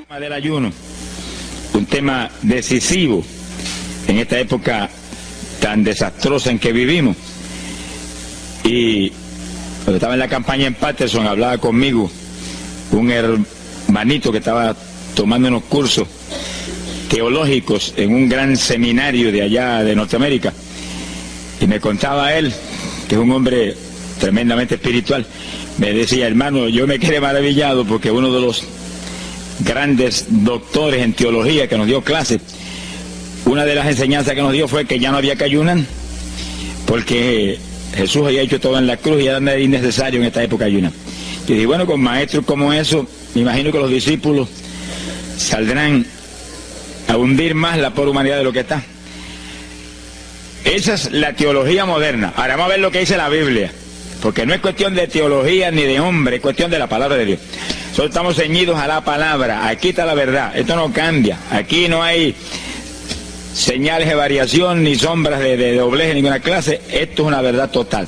Del ayuno, un tema decisivo en esta época tan desastrosa en que vivimos. Y cuando estaba en la campaña en Patterson, hablaba conmigo un hermanito que estaba tomando unos cursos teológicos en un gran seminario de allá de Norteamérica, y me contaba él, que es un hombre tremendamente espiritual, me decía: hermano, yo me quedé maravillado porque uno de los grandes doctores en teología que nos dio clases, una de las enseñanzas que nos dio fue que ya no había que ayunar, porque Jesús había hecho todo en la cruz y ya no era innecesario en esta época ayunar. Y dije, bueno, con maestros como eso, me imagino que los discípulos saldrán a hundir más la pobre humanidad de lo que está. Esa es la teología moderna. Ahora vamos a ver lo que dice la Biblia, porque no es cuestión de teología ni de hombre, es cuestión de la palabra de Dios. Nosotros estamos ceñidos a la palabra, aquí está la verdad, esto no cambia, aquí no hay señales de variación ni sombras de doblez de ninguna clase, esto es una verdad total.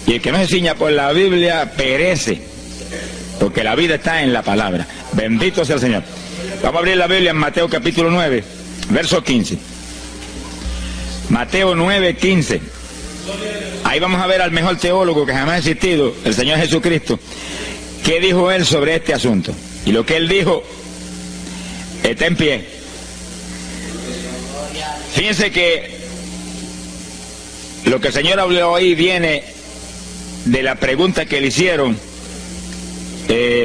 Y el que no se ciña por la Biblia perece, porque la vida está en la palabra. Bendito sea el Señor. Vamos a abrir la Biblia en Mateo capítulo 9, verso 15. Mateo 9, 15. Ahí vamos a ver al mejor teólogo que jamás ha existido, el Señor Jesucristo. ¿Qué dijo él sobre este asunto? Y lo que él dijo está en pie. Fíjense que lo que el Señor habló ahí viene de la pregunta que le hicieron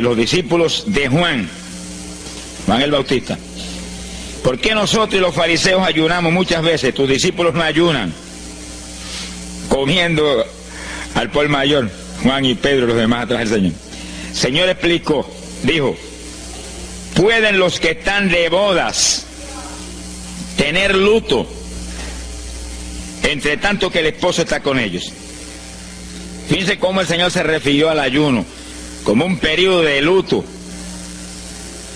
los discípulos de Juan el Bautista. ¿Por qué nosotros y los fariseos ayunamos muchas veces? Tus discípulos no ayunan, comiendo al por mayor, Juan y Pedro y los demás atrás del Señor. El Señor explicó, dijo: ¿pueden los que están de bodas tener luto entre tanto que el esposo está con ellos? Fíjense cómo el Señor se refirió al ayuno como un periodo de luto.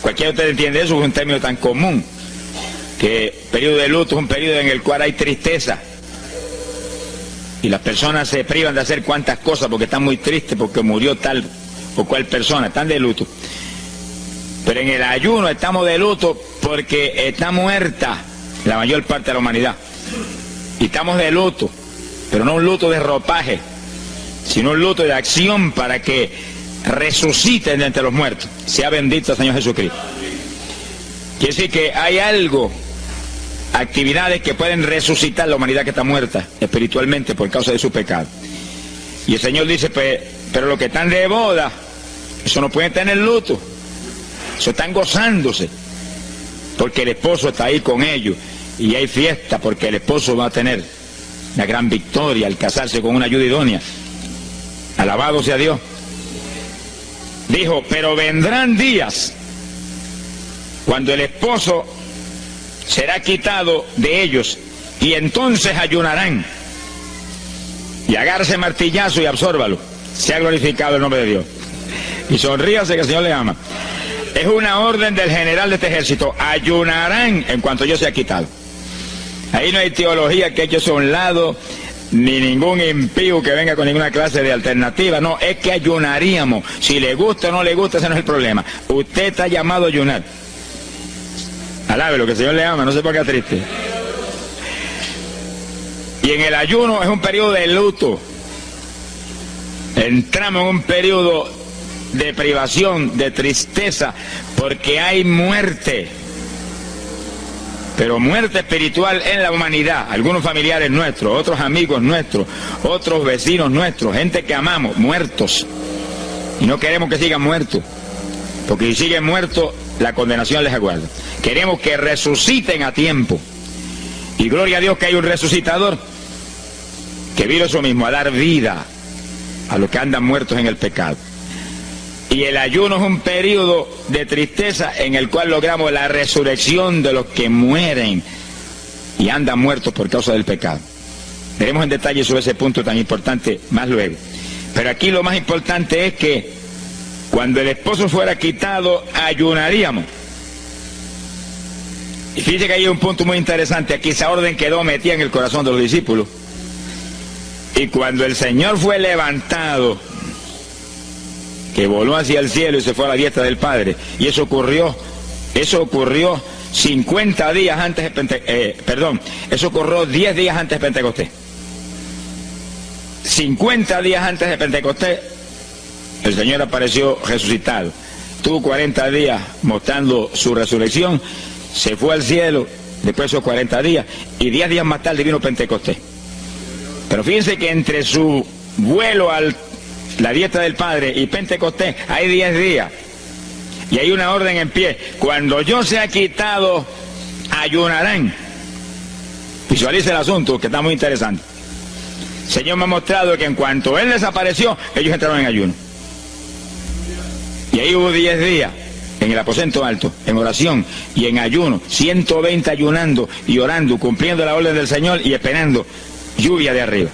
Cualquiera de ustedes entiende eso, es un término tan común, que periodo de luto es un periodo en el cual hay tristeza y las personas se privan de hacer cuantas cosas porque están muy tristes porque murió tal o cual persona, están de luto. Pero en el ayuno estamos de luto porque está muerta la mayor parte de la humanidad, y estamos de luto, pero no un luto de ropaje, sino un luto de acción para que resuciten de entre los muertos. Sea bendito el Señor Jesucristo. Quiere decir que hay algo, actividades que pueden resucitar la humanidad que está muerta espiritualmente por causa de su pecado. Y el Señor dice, pero los que están de boda, eso no pueden tener luto, eso están gozándose, porque el esposo está ahí con ellos, y hay fiesta porque el esposo va a tener la gran victoria al casarse con una ayuda idónea. Alabado sea Dios. Dijo, pero vendrán días cuando el esposo será quitado de ellos, y entonces ayunarán. Y agárrese martillazo y absórbalo. Sea glorificado el nombre de Dios. Y sonríase que el Señor le ama. Es una orden del general de este ejército. Ayunarán en cuanto yo sea quitado. Ahí no hay teología que eche eso a un lado, ni ningún impío que venga con ninguna clase de alternativa. No, es que ayunaríamos. Si le gusta o no le gusta, ese no es el problema. Usted está llamado a ayunar. Alábelo, que el Señor le ama, no se ponga triste. Y en el ayuno es un periodo de luto. Entramos en un periodo de privación, de tristeza, porque hay muerte. Pero muerte espiritual en la humanidad. Algunos familiares nuestros, otros amigos nuestros, otros vecinos nuestros, gente que amamos, muertos. Y no queremos que sigan muertos, porque si siguen muertos, la condenación les aguarda. Queremos que resuciten a tiempo. Y gloria a Dios que hay un resucitador que vino eso mismo, a dar vida a los que andan muertos en el pecado. Y el ayuno es un periodo de tristeza en el cual logramos la resurrección de los que mueren y andan muertos por causa del pecado. Veremos en detalle sobre ese punto tan importante más luego. Pero aquí lo más importante es que cuando el esposo fuera quitado, ayunaríamos. Y fíjense que hay un punto muy interesante. Aquí esa orden quedó metida en el corazón de los discípulos. Y cuando el Señor fue levantado, que voló hacia el cielo y se fue a la diestra del Padre, y eso ocurrió Eso ocurrió 50 días antes de eso ocurrió 10 días antes de Pentecostés. 50 días antes de Pentecostés, el Señor apareció resucitado. Tuvo 40 días mostrando su resurrección, se fue al cielo después de esos 40 días, y 10 días más tarde vino Pentecostés. Pero fíjense que entre su vuelo a la diestra del Padre y Pentecostés hay 10 días. Y hay una orden en pie: cuando yo sea quitado, ayunarán. Visualice el asunto, que está muy interesante. El Señor me ha mostrado que en cuanto Él desapareció, ellos entraron en ayuno. Y ahí hubo 10 días en el aposento alto, en oración y en ayuno, 120 ayunando y orando, cumpliendo la orden del Señor y esperando lluvia de arriba.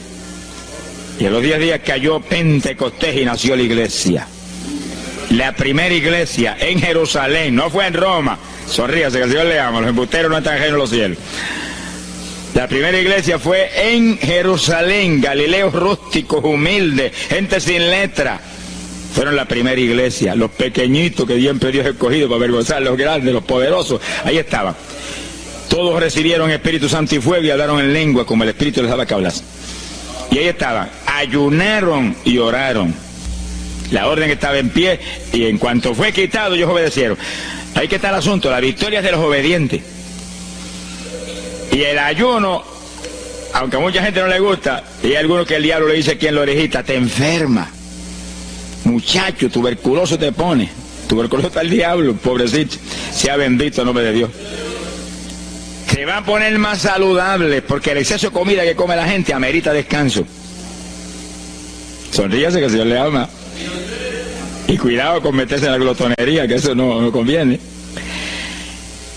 Y a los 10 días cayó Pentecostés y nació la iglesia. La primera iglesia en Jerusalén, no fue en Roma. Sonríase, que el Señor le ama, los embusteros no están ajenos a los cielos. La primera iglesia fue en Jerusalén, galileos rústicos, humildes, gente sin letra. Fueron la primera iglesia, los pequeñitos que siempre Dios ha escogido para avergonzar a los grandes, los poderosos, ahí estaban. Todos recibieron Espíritu Santo y fuego y hablaron en lengua como el Espíritu les daba que hablasen. Y ahí estaban, ayunaron y oraron. La orden estaba en pie y en cuanto fue quitado ellos obedecieron. Ahí que está el asunto, la victoria es de los obedientes. Y el ayuno, aunque a mucha gente no le gusta, y hay algunos que el diablo le dice aquí en la orejita: te enferma. Muchacho, tuberculoso te pone. Tuberculoso está el diablo, pobrecito. Sea bendito el nombre de Dios. Se va a poner más saludable, porque el exceso de comida que come la gente amerita descanso. Sonríase, que el Señor le ama. Y cuidado con meterse en la glotonería, que eso no conviene.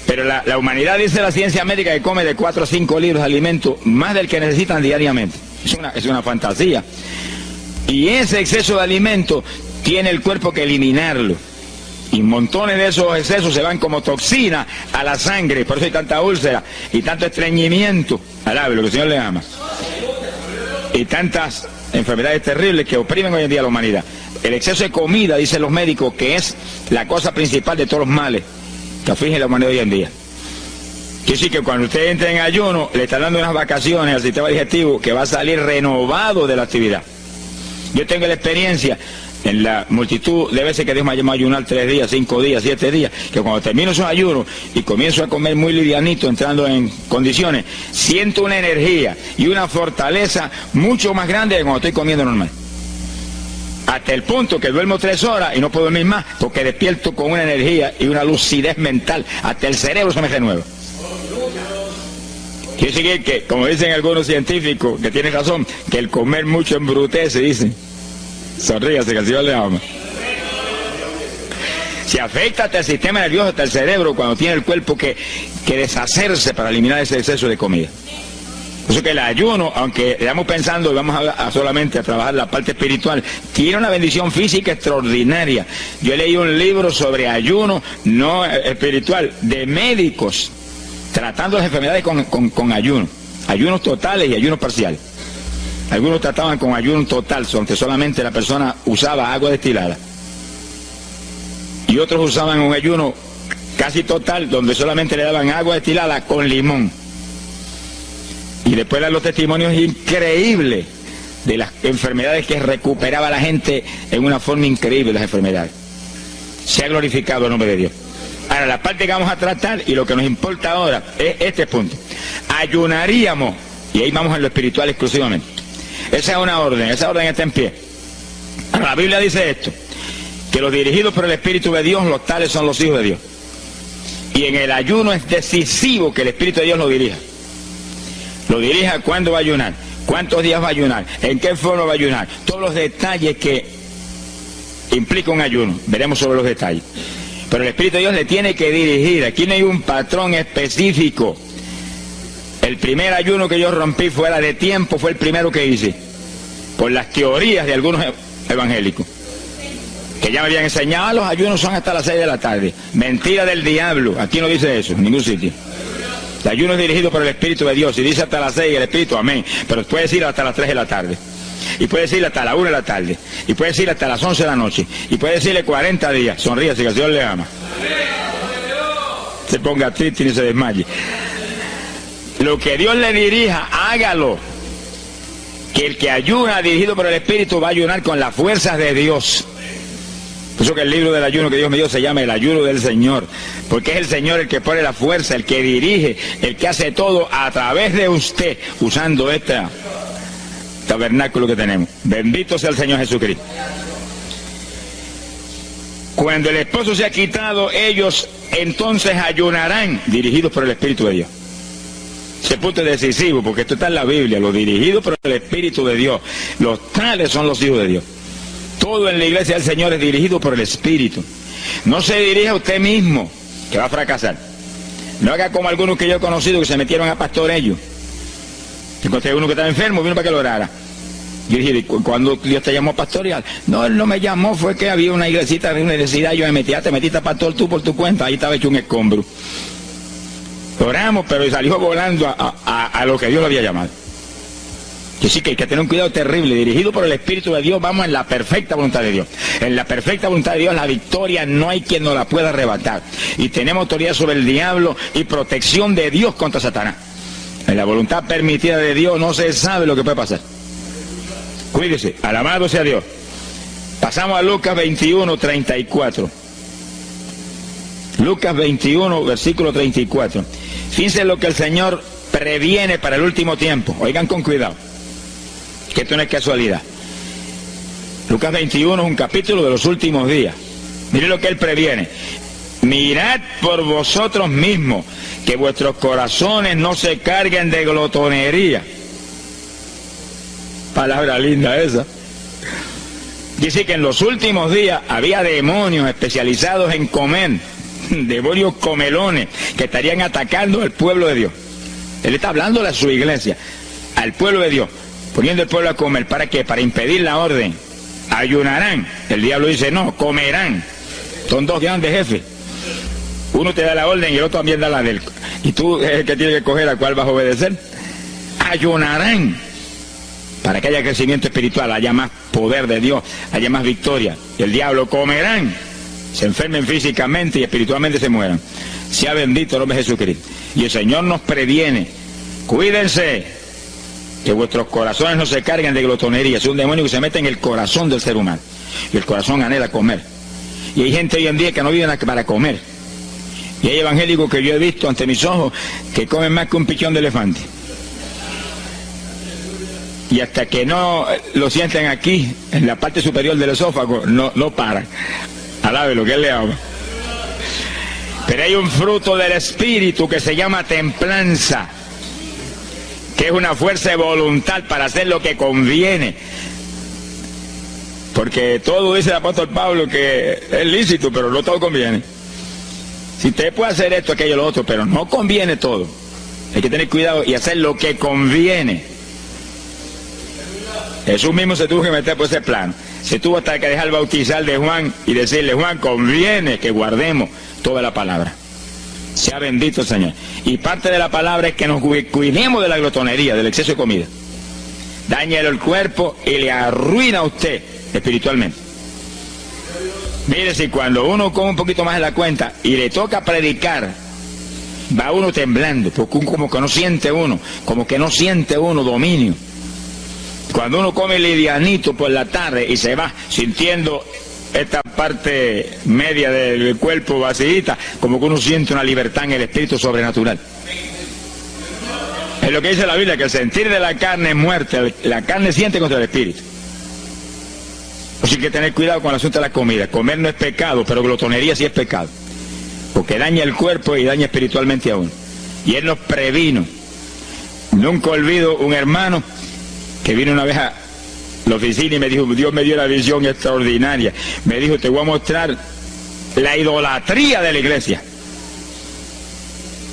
Pero la humanidad, dice la ciencia médica, que come de 4 a 5 libros de alimento, más del que necesitan diariamente. Es una fantasía. Y ese exceso de alimento tiene el cuerpo que eliminarlo. Y montones de esos excesos se van como toxina a la sangre. Por eso hay tanta úlcera y tanto estreñimiento. Alabe, lo que el Señor le ama. Y tantas enfermedades terribles que oprimen hoy en día a la humanidad. El exceso de comida, dicen los médicos, que es la cosa principal de todos los males que afligen la humanidad hoy en día. Quiere decir que cuando usted entra en ayuno, le está dando unas vacaciones al sistema digestivo que va a salir renovado de la actividad. Yo tengo la experiencia en la multitud de veces que Dios me ha llamado a ayunar 3 días, 5 días, 7 días, que cuando termino esos ayunos y comienzo a comer muy livianito, entrando en condiciones, siento una energía y una fortaleza mucho más grande que cuando estoy comiendo normal. Hasta el punto que duermo 3 horas y no puedo dormir más, porque despierto con una energía y una lucidez mental. Hasta el cerebro se me renueva. Quiere decir que, como dicen algunos científicos, que tienen razón, que el comer mucho embrutece, dicen. Sonríase, que el Señor le ama. Se afecta hasta el sistema nervioso, hasta el cerebro, cuando tiene el cuerpo que deshacerse para eliminar ese exceso de comida. Por eso que el ayuno, aunque estamos pensando y vamos solamente a trabajar la parte espiritual, tiene una bendición física extraordinaria. Yo leí un libro sobre ayuno no espiritual, de médicos, tratando las enfermedades con ayuno. Ayunos totales y ayunos parciales. Algunos trataban con ayuno total, donde solamente la persona usaba agua destilada. Y otros usaban un ayuno casi total, donde solamente le daban agua destilada con limón. Y después dan los testimonios increíbles de las enfermedades que recuperaba la gente en una forma increíble, las enfermedades. Se ha glorificado el nombre de Dios. Ahora, la parte que vamos a tratar y lo que nos importa ahora es este punto. Ayunaríamos, y ahí vamos en lo espiritual exclusivamente. Esa es una orden, esa orden está en pie. Ahora, la Biblia dice esto, que los dirigidos por el Espíritu de Dios, los tales son los hijos de Dios. Y en el ayuno es decisivo que el Espíritu de Dios lo dirija. Lo dirija cuándo va a ayunar, cuántos días va a ayunar, en qué forma va a ayunar, todos los detalles que implica un ayuno, veremos sobre los detalles. Pero el Espíritu de Dios le tiene que dirigir, aquí no hay un patrón específico. El primer ayuno que yo rompí fuera de tiempo fue el primero que hice, por las teorías de algunos evangélicos, que ya me habían enseñado, los ayunos son hasta las 6 de la tarde. Mentira del diablo, aquí no dice eso, en ningún sitio. El ayuno es dirigido por el Espíritu de Dios, y dice hasta las 6 el Espíritu, amén, pero puede decir hasta las 3 de la tarde, y puede decirle hasta la 1 de la tarde, y puede decirle hasta las 11 de la noche, y puede decirle 40 días, sonríase que el Señor le ama. se ponga triste ni se desmaye. Lo que Dios le dirija, hágalo. Que el que ayuna dirigido por el Espíritu va a ayunar con las fuerzas de Dios. Por eso que el libro del ayuno que Dios me dio se llama el ayuno del Señor, porque es el Señor el que pone la fuerza, el que dirige, el que hace todo a través de usted, usando este tabernáculo que tenemos. Bendito sea el Señor Jesucristo. Cuando el esposo se ha quitado, ellos entonces ayunarán, dirigidos por el Espíritu de Dios. Ese punto es decisivo, porque esto está en la Biblia, los dirigidos por el Espíritu de Dios. Los tales son los hijos de Dios. Todo en la iglesia del Señor es dirigido por el Espíritu. No se dirija a usted mismo, que va a fracasar. No haga como algunos que yo he conocido que se metieron a pastor ellos. Encontré uno que estaba enfermo, vino para que lo orara. Yo dije, ¿cuándo Dios te llamó a pastorear? No, él no me llamó, fue que había una iglesita de universidad, yo me metí, te metiste a pastor tú por tu cuenta, ahí estaba hecho un escombro. Oramos, pero salió volando a lo que Dios lo había llamado. Que sí que hay que tener un cuidado terrible, dirigido por el Espíritu de Dios, vamos en la perfecta voluntad de Dios. En la perfecta voluntad de Dios la victoria no hay quien nos la pueda arrebatar. Y tenemos autoridad sobre el diablo y protección de Dios contra Satanás. En la voluntad permitida de Dios no se sabe lo que puede pasar. Cuídese, alabado sea Dios. Pasamos a Lucas 21, 34. Lucas 21, versículo 34. Fíjense lo que el Señor previene para el último tiempo. Oigan con cuidado, que esto no es casualidad. Lucas 21 es un capítulo de los últimos días. Miren lo que Él previene. Mirad por vosotros mismos, que vuestros corazones no se carguen de glotonería. Palabra linda esa. Dice que en los últimos días había demonios especializados en comer, demonios comelones, que estarían atacando al pueblo de Dios. Él está hablando a su iglesia, al pueblo de Dios, poniendo el pueblo a comer. ¿Para qué? Para impedir la orden. Ayunarán. El diablo dice, no, comerán. Son dos grandes jefes. Uno te da la orden y el otro también da la del. Y tú es el que tiene que coger a cuál vas a obedecer. Ayunarán. Para que haya crecimiento espiritual, haya más poder de Dios, haya más victoria. Y el diablo comerán. Se enfermen físicamente y espiritualmente se mueran. Sea bendito el nombre de Jesucristo. Y el Señor nos previene. Cuídense, que vuestros corazones no se carguen de glotonería. Es un demonio que se mete en el corazón del ser humano. Y el corazón anhela comer. Y hay gente hoy en día que no vive para comer. Y hay evangélicos que yo he visto ante mis ojos que comen más que un pichón de elefante. Y hasta que no lo sienten aquí, en la parte superior del esófago, no paran. Alabe lo que Él le ama. Pero hay un fruto del Espíritu que se llama templanza, que es una fuerza de voluntad para hacer lo que conviene. Porque todo dice el apóstol Pablo que es lícito, pero no todo conviene. Si usted puede hacer esto, aquello, lo otro, pero no conviene todo. Hay que tener cuidado y hacer lo que conviene. Jesús mismo se tuvo que meter por ese plano. Se tuvo hasta que dejar bautizar de Juan y decirle, Juan, conviene que guardemos toda la palabra. Sea bendito el Señor. Y parte de la palabra es que nos cuidemos de la glotonería, del exceso de comida. Daña el cuerpo y le arruina a usted espiritualmente. Mire, si cuando uno come un poquito más de la cuenta y le toca predicar, va uno temblando, porque como que no siente uno dominio. Cuando uno come livianito por la tarde y se va sintiendo esta parte media del cuerpo vacíita, como que uno siente una libertad en el espíritu sobrenatural. Es lo que dice la Biblia, que el sentir de la carne es muerte, la carne siente contra el espíritu. Así que hay que tener cuidado con el asunto de la comida. Comer no es pecado, pero glotonería sí es pecado, porque daña el cuerpo y daña espiritualmente a uno. Y Él nos previno. Nunca olvido un hermano que vino una vez a la oficina y me dijo, Dios me dio una visión extraordinaria. Me dijo, te voy a mostrar la idolatría de la iglesia.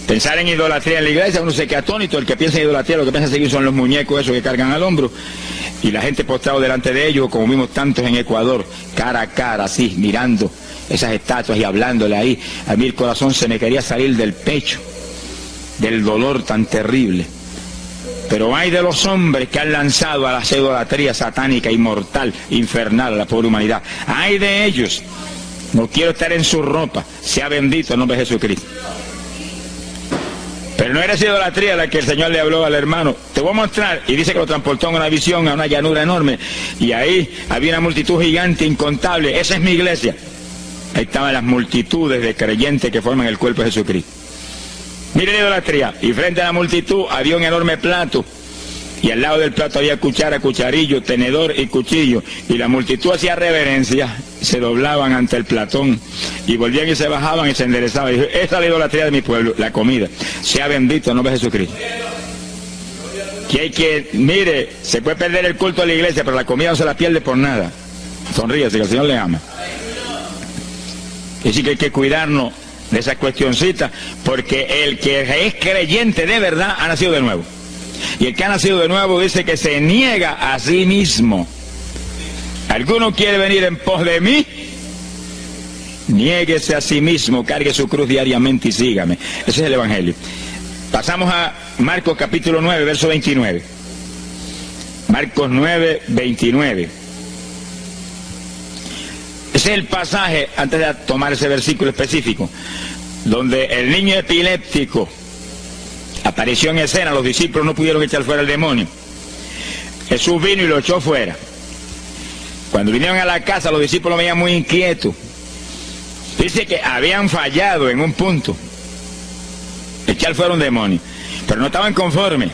Pensar en idolatría en la iglesia, uno se queda atónito. El que piensa en idolatría, lo que piensa seguir son los muñecos esos que cargan al hombro. Y la gente postrado delante de ellos, como vimos tantos en Ecuador, cara a cara, así, mirando esas estatuas y hablándole ahí. A mí el corazón se me quería salir del pecho, del dolor tan terrible. Pero hay de los hombres que han lanzado a la idolatría satánica, inmortal, infernal a la pobre humanidad. Hay de ellos. No quiero estar en su ropa. Sea bendito el nombre de Jesucristo. Pero no era esa idolatría la que el Señor le habló al hermano. Te voy a mostrar, y dice que lo transportó en una visión a una llanura enorme, y ahí había una multitud gigante, incontable. Esa es mi iglesia. Ahí estaban las multitudes de creyentes que forman el cuerpo de Jesucristo. Mire la idolatría, y frente a la multitud había un enorme plato, y al lado del plato había cuchara, cucharillo, tenedor y cuchillo, y la multitud hacía reverencia, se doblaban ante el platón, y volvían y se bajaban y se enderezaban. Y dijo, esa es la idolatría de mi pueblo, la comida. Sea bendito el nombre de Jesucristo. Mire, se puede perder el culto de la iglesia, pero la comida no se la pierde por nada. Sonríase, que el Señor le ama. Es decir, que hay que cuidarnos de esas cuestioncitas, porque el que es creyente de verdad ha nacido de nuevo. Y el que ha nacido de nuevo dice que se niega a sí mismo. ¿Alguno quiere venir en pos de mí? Niéguese a sí mismo, cargue su cruz diariamente y sígame. Ese es el Evangelio. Pasamos a Marcos capítulo 9, verso 29. Marcos 9, 29. Ese es el pasaje, antes de tomar ese versículo específico, donde el niño epiléptico apareció en escena. Los discípulos no pudieron echar fuera el demonio. Jesús vino y lo echó fuera. Cuando vinieron a la casa, los discípulos veían muy inquietos. Dice que habían fallado en un punto, echar fuera un demonio, pero no estaban conformes.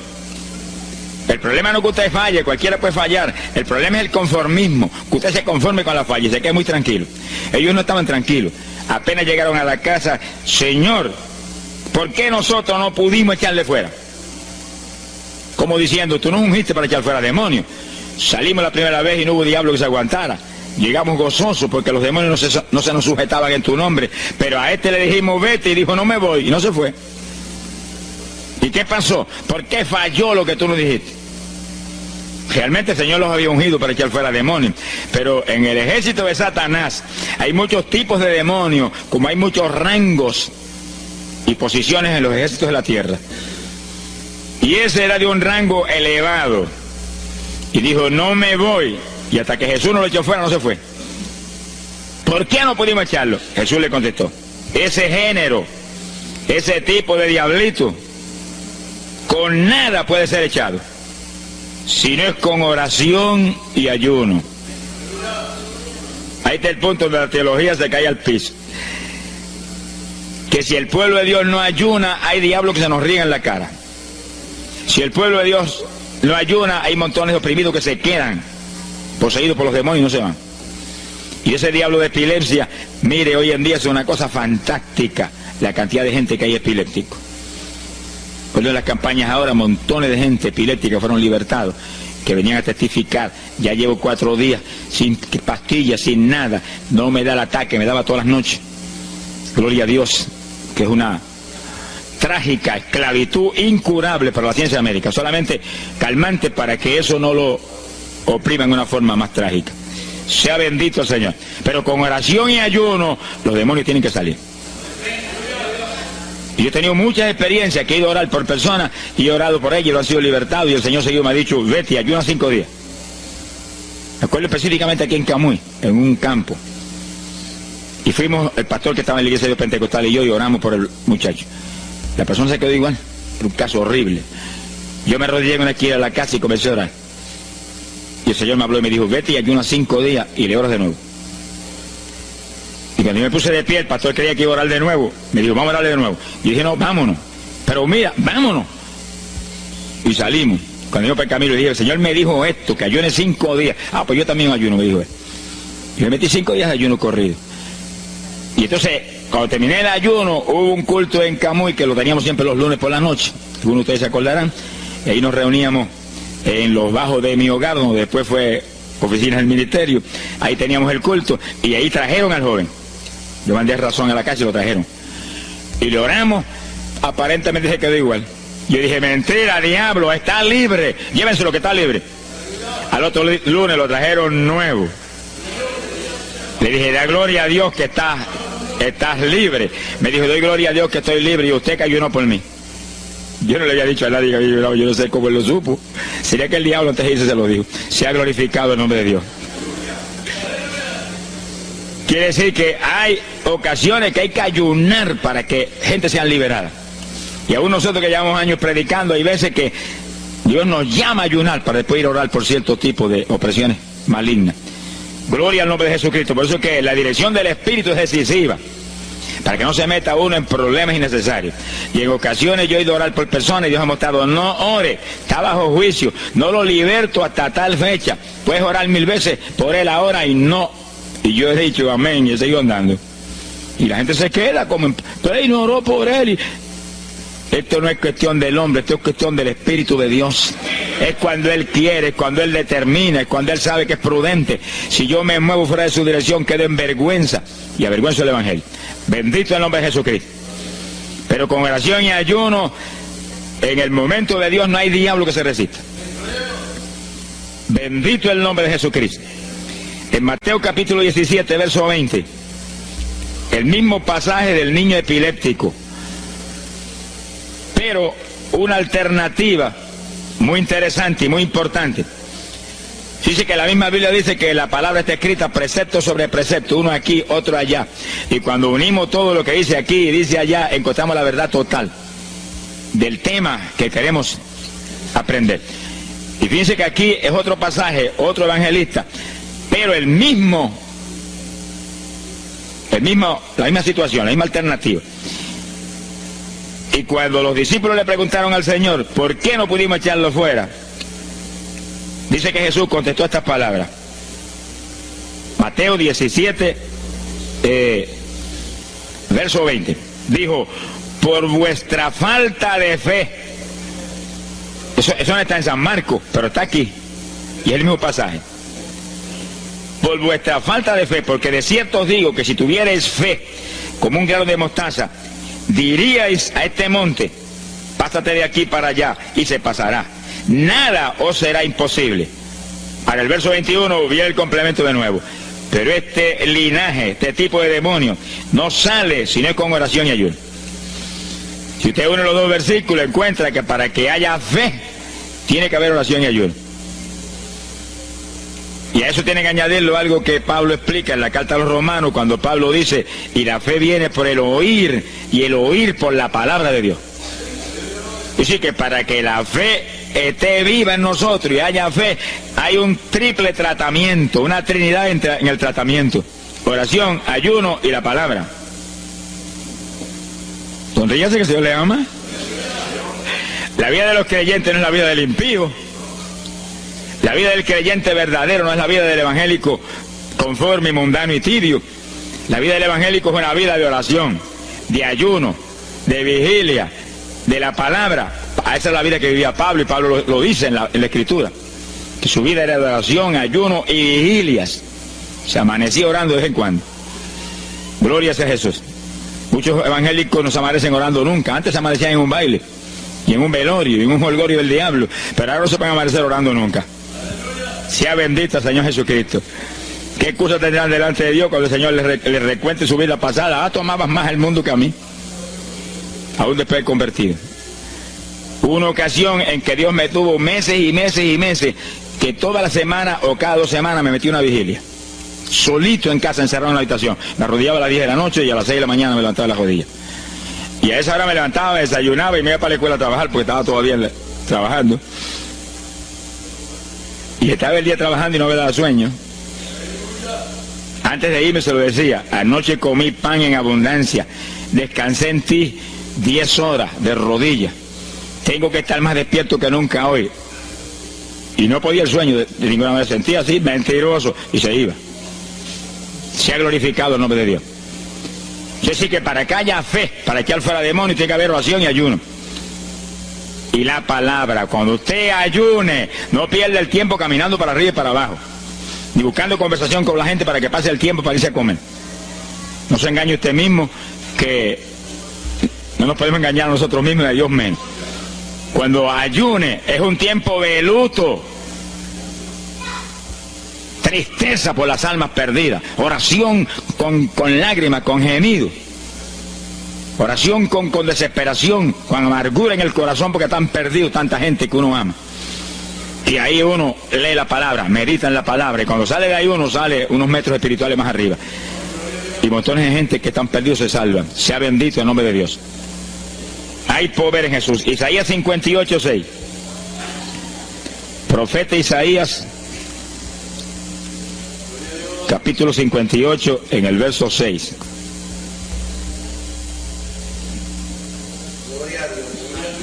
El problema no es que usted falle, cualquiera puede fallar. El problema es el conformismo, que usted se conforme con la falla y se quede muy tranquilo. Ellos no estaban tranquilos. Apenas llegaron a la casa, Señor, ¿por qué nosotros no pudimos echarle fuera? Como diciendo, tú nos ungiste para echar fuera demonios. Salimos la primera vez y no hubo diablo que se aguantara. Llegamos gozosos porque los demonios no se nos sujetaban en tu nombre. Pero a este le dijimos, vete, y dijo, no me voy, y no se fue. ¿Y qué pasó? ¿Por qué falló lo que tú nos dijiste? Realmente el Señor los había ungido para echar fuera demonios. Pero en el ejército de Satanás hay muchos tipos de demonios, como hay muchos rangos y posiciones en los ejércitos de la tierra. Y ese era de un rango elevado. Y dijo, no me voy. Y hasta que Jesús no lo echó fuera, no se fue. ¿Por qué no pudimos echarlo? Jesús le contestó, ese género, ese tipo de diablito, con nada puede ser echado, si no es con oración y ayuno. Ahí está el punto donde la teología se cae al piso. Que si el pueblo de Dios no ayuna, hay diablos que se nos ríen en la cara. Si el pueblo de Dios no ayuna, hay montones de oprimidos que se quedan poseídos por los demonios y no se van. Y ese diablo de epilepsia, mire, hoy en día es una cosa fantástica la cantidad de gente que hay epiléptico. Por en las campañas ahora, montones de gente epiléptica fueron libertados, que venían a testificar. Ya llevo 4 días sin pastillas, sin nada, no me da el ataque, me daba todas las noches. Gloria a Dios, que es una trágica esclavitud incurable para la ciencia médica, solamente calmante para que eso no lo oprima en una forma más trágica. Sea bendito el Señor. Pero con oración y ayuno, los demonios tienen que salir. Y yo he tenido muchas experiencias que he ido a orar por personas y he orado por ellos y lo han sido libertados, y el Señor seguido me ha dicho, vete, ayuna 5 días. Me acuerdo específicamente aquí en Camuy, en un campo. Y fuimos, el pastor que estaba en la iglesia de Dios Pentecostal y yo, y oramos por el muchacho. La persona se quedó igual, era un caso horrible. Yo me arrodillé en una esquina de la casa y comencé a orar. Y el Señor me habló y me dijo, vete y ayuna 5 días y le oras de nuevo. Y cuando yo me puse de pie, el pastor creía que iba a orar de nuevo. Me dijo, vamos a orarle de nuevo. Y yo dije, no, vámonos. Pero mira, vámonos. Y salimos. Cuando yo por el camino le dije, el Señor me dijo esto, que ayune 5 días. Ah, pues yo también ayuno, me dijo él. Y me metí 5 días de ayuno corrido. Y entonces, cuando terminé el ayuno, hubo un culto en Camuy, que lo teníamos siempre los lunes por la noche. Algunos de ustedes se acordarán. Y ahí nos reuníamos en los bajos de mi hogar, donde después fue oficina del ministerio. Ahí teníamos el culto y ahí trajeron al joven. Yo mandé razón a la casa y lo trajeron. Y le oramos, aparentemente se quedó igual. Yo dije, mentira, diablo, está libre, llévense lo que está libre. Al otro lunes lo trajeron nuevo. Le dije, da gloria a Dios que estás libre. Me dijo, doy gloria a Dios que estoy libre y usted que ayunó por mí. Yo no le había dicho a nadie que había ayunado, yo no sé cómo él lo supo. Sería que el diablo antes de irse se lo dijo. Se ha glorificado el nombre de Dios. Quiere decir que hay ocasiones que hay que ayunar para que gente sea liberada. Y aún nosotros que llevamos años predicando, hay veces que Dios nos llama a ayunar para después ir a orar por cierto tipo de opresiones malignas. Gloria al nombre de Jesucristo. Por eso es que la dirección del Espíritu es decisiva, para que no se meta uno en problemas innecesarios. Y en ocasiones yo he ido a orar por personas y Dios ha mostrado: no ore, está bajo juicio, no lo liberto hasta tal fecha. Puedes orar 1000 veces por él ahora y no. Y yo he dicho amén y he seguido andando. Y la gente se queda como, pero él no oró por él. Esto no es cuestión del hombre, esto es cuestión del Espíritu de Dios. Es cuando Él quiere, es cuando Él determina, es cuando Él sabe que es prudente. Si yo me muevo fuera de su dirección, quedo en vergüenza y avergüenzo el Evangelio. Bendito el nombre de Jesucristo. Pero con oración y ayuno, en el momento de Dios no hay diablo que se resista. Bendito el nombre de Jesucristo. En Mateo capítulo 17, verso 20, el mismo pasaje del niño epiléptico, pero una alternativa muy interesante y muy importante. Dice que la misma Biblia dice que la palabra está escrita precepto sobre precepto, uno aquí, otro allá. Y cuando unimos todo lo que dice aquí y dice allá, encontramos la verdad total del tema que queremos aprender. Y fíjense que aquí es otro pasaje, otro evangelista, pero la misma situación, la misma alternativa. Y cuando los discípulos le preguntaron al Señor, ¿por qué no pudimos echarlo fuera? Dice que Jesús contestó estas palabras. Mateo 17, verso 20. Dijo: por vuestra falta de fe. Eso no está en San Marcos, pero está aquí. Y es el mismo pasaje. Por vuestra falta de fe, porque de cierto os digo que si tuvierais fe como un grano de mostaza, diríais a este monte: pásate de aquí para allá, y se pasará. Nada os será imposible. Para el verso 21 viene el complemento de nuevo. Pero este linaje, este tipo de demonio, no sale si no es con oración y ayuno. Si usted une los dos versículos, encuentra que para que haya fe, tiene que haber oración y ayuno. Y a eso tiene que añadirlo algo que Pablo explica en la carta a los Romanos, cuando Pablo dice: y la fe viene por el oír, y el oír por la palabra de Dios. Y sí, que para que la fe esté viva en nosotros y haya fe, hay un triple tratamiento, una trinidad en el tratamiento: oración, ayuno y la palabra. Sonríase que el Señor le ama. La vida de los creyentes no es la vida del impío. La vida del creyente verdadero no es la vida del evangélico conforme, mundano y tibio. La vida del evangélico es una vida de oración, de ayuno, de vigilia, de la palabra. Esa es la vida que vivía Pablo, y Pablo lo dice en la Escritura, que su vida era de oración, ayuno y vigilias. Se amanecía orando de vez en cuando. Gloria sea Jesús. Muchos evangélicos no se amanecen orando nunca. Antes se amanecían en un baile, y en un velorio, y en un holgorio del diablo, pero ahora no se pueden amanecer orando nunca. Sea bendito el Señor Jesucristo. ¿Qué excusa tendrán delante de Dios cuando el Señor les recuente su vida pasada? Tomabas más el mundo que a mí, aún después de convertido. Hubo una ocasión en que Dios me tuvo meses y meses y meses, que toda la semana o cada 2 semanas me metí una vigilia, solito en casa, encerrado en la habitación. Me arrodillaba a las 10 de la noche y a las 6 de la mañana me levantaba las rodillas. Y a esa hora me levantaba, desayunaba y me iba para la escuela a trabajar, porque estaba todavía trabajando. Y estaba el día trabajando y no me daba sueño. Antes de irme se lo decía: anoche comí pan en abundancia, descansé en ti 10 horas de rodillas, tengo que estar más despierto que nunca hoy. Y no podía el sueño de ninguna manera, sentía así, mentiroso, y se iba. Se ha glorificado el nombre de Dios. Es decir, que para que haya fe, para echar fuera demonios, tiene que haber oración y ayuno. Y la palabra, cuando usted ayune, no pierda el tiempo caminando para arriba y para abajo, ni buscando conversación con la gente para que pase el tiempo para irse a comer. No se engañe usted mismo, que no nos podemos engañar a nosotros mismos y a Dios menos. Cuando ayune es un tiempo de luto, tristeza por las almas perdidas, oración con lágrimas, con gemidos, oración con desesperación, con amargura en el corazón porque están perdidos tanta gente que uno ama. Y ahí uno lee la palabra, medita en la palabra, y cuando sale de ahí uno sale unos metros espirituales más arriba. Y montones de gente que están perdidos se salvan. Sea bendito el nombre de Dios. hay poder en Jesús. Isaías 58:6. Profeta Isaías, capítulo 58, en el verso 6.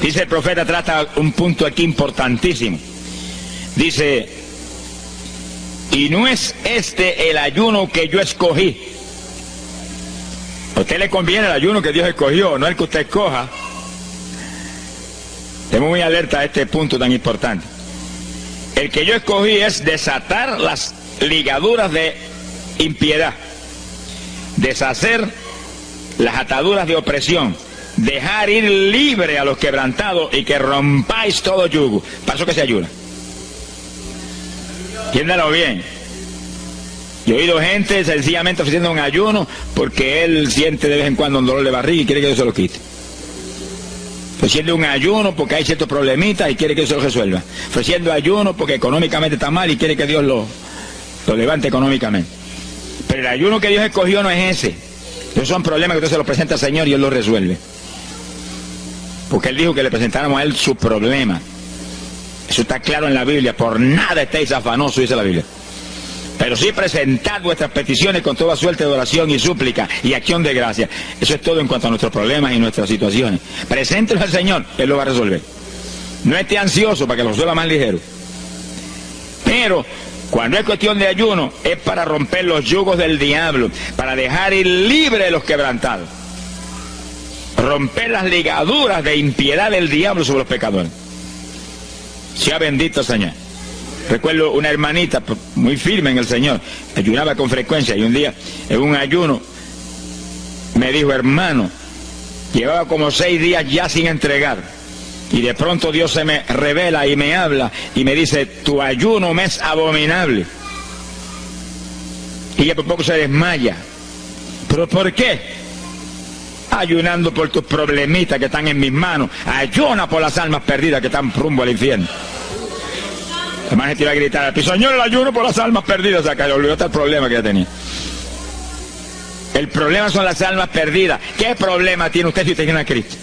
Dice el profeta, trata un punto aquí importantísimo. Dice, y no es este el ayuno que yo escogí. A usted le conviene el ayuno que Dios escogió, no el que usted escoja. Estemos muy alerta a este punto tan importante. El que yo escogí es desatar las ligaduras de impiedad, deshacer las ataduras de opresión, dejar ir libre a los quebrantados y que rompáis todo yugo. Para eso que se ayuna. Entiéndalo bien. Yo he oído gente sencillamente ofreciendo un ayuno porque él siente de vez en cuando un dolor de barriga y quiere que Dios se lo quite. Ofreciendo un ayuno porque hay ciertos problemitas y quiere que Dios se lo resuelva. Ofreciendo ayuno porque económicamente está mal y quiere que Dios lo levante económicamente. Pero el ayuno que Dios escogió no es ese. Esos son problemas que usted se los presenta al Señor y Él los resuelve. Porque Él dijo que le presentáramos a Él su problema. Eso está claro en la Biblia. Por nada estéis afanosos, dice la Biblia. Pero sí presentad vuestras peticiones con toda suerte de oración y súplica y acción de gracia. Eso es todo en cuanto a nuestros problemas y nuestras situaciones. Preséntelos al Señor, Él lo va a resolver. No esté ansioso para que lo resuelva más ligero. Pero cuando es cuestión de ayuno, es para romper los yugos del diablo, para dejar ir libre a los quebrantados. Romper las ligaduras de impiedad del diablo sobre los pecadores. Sea bendito el Señor. Recuerdo una hermanita muy firme en el Señor, ayunaba con frecuencia y un día en un ayuno me dijo, hermano, llevaba como 6 días ya sin entregar y de pronto Dios se me revela y me habla y me dice, tu ayuno me es abominable. Y ella por poco se desmaya. ¿Pero por qué? Ayunando por tus problemitas que están en mis manos. Ayuna por las almas perdidas que están rumbo al infierno. Además, gente iba a gritar al piso, Señor, el ayuno por las almas perdidas. O sea, que le olvidó hasta el problema que ya tenía. El problema son las almas perdidas. ¿Qué problema tiene usted si usted tiene a Cristo?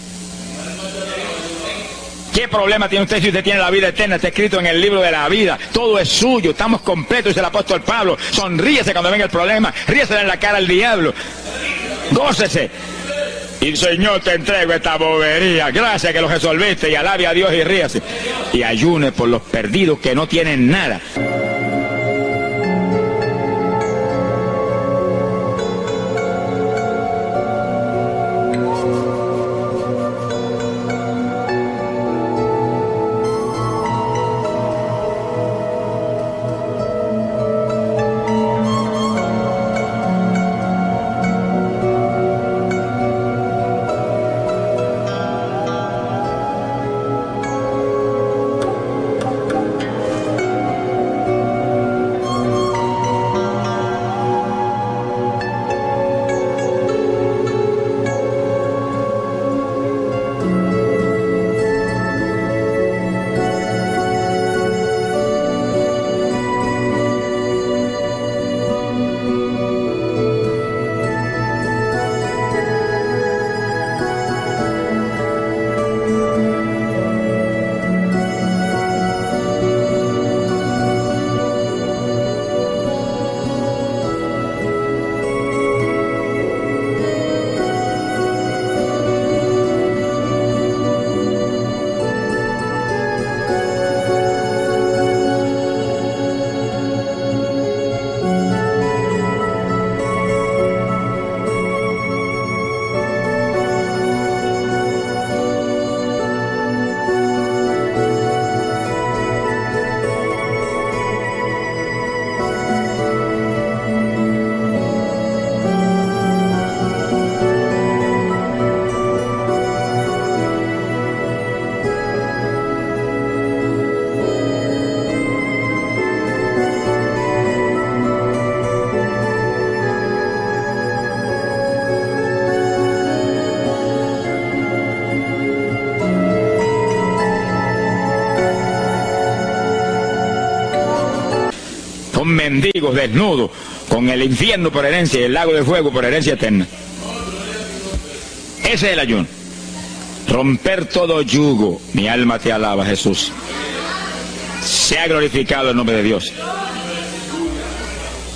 ¿Qué problema tiene usted si usted tiene la vida eterna? Está escrito en el libro de la vida. Todo es suyo. Estamos completos, dice el apóstol Pablo. Sonríese cuando venga el problema. Ríese en la cara al diablo. Gócese. Y Señor, te entrego esta bobería. Gracias que lo resolviste. Y alabe a Dios y ríase. Y ayune por los perdidos que no tienen nada. Mendigos desnudos, con el infierno por herencia y el lago de fuego por herencia eterna. Ese es el ayuno. romper todo yugo. Mi alma te alaba, Jesús. Sea glorificado el nombre de Dios.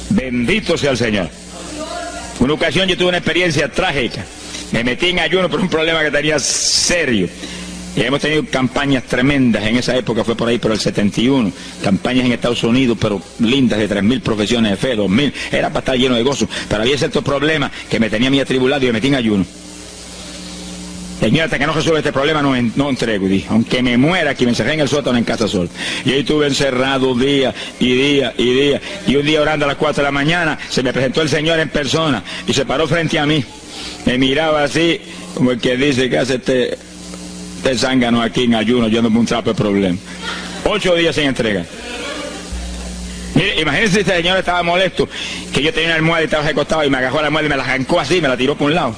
Bendito sea el Señor. Una ocasión yo tuve una experiencia trágica. Me metí en ayuno por un problema que tenía serio. Y hemos tenido campañas tremendas. En esa época fue por ahí, por el 71. Campañas en Estados Unidos, pero lindas, de 3.000 profesiones de fe, 2.000. Era para estar lleno de gozo. Pero había ciertos problemas que me tenía a mí atribulado y me metí en ayuno. Señor, hasta que no resuelva este problema no entrego. Y dije, aunque me muera, que me encerré en el sótano en casa sola. Y ahí estuve encerrado día y día y día. Y un día orando a las 4 de la mañana, se me presentó el Señor en persona. Y se paró frente a mí. Me miraba así, como el que dice, ¿qué hace este zángano aquí en ayuno? Yo no me un trapo de problema. 8 días sin entrega. Mire, imagínense si este señor estaba molesto, que yo tenía una almohada y estaba recostado y me agarró la almohada y me la arrancó así, me la tiró por un lado.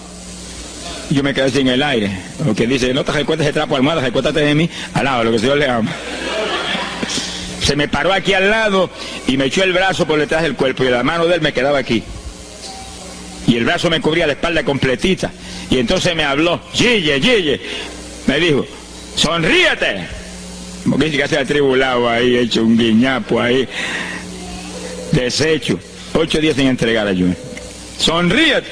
Yo me quedé sin el aire. Lo que dice, no te recuerdes ese trapo de almohada, recuérdate de mí. Alaba, lo que Dios le ama. Se me paró aquí al lado y me echó el brazo por detrás del cuerpo y la mano de él me quedaba aquí. Y el brazo me cubría la espalda completita. Y entonces me habló, Gille. Me dijo, sonríete. Porque dice que hace atribulado ahí, hecho un guiñapo ahí. Deshecho. 8 días sin entregar ayuno. Sonríete.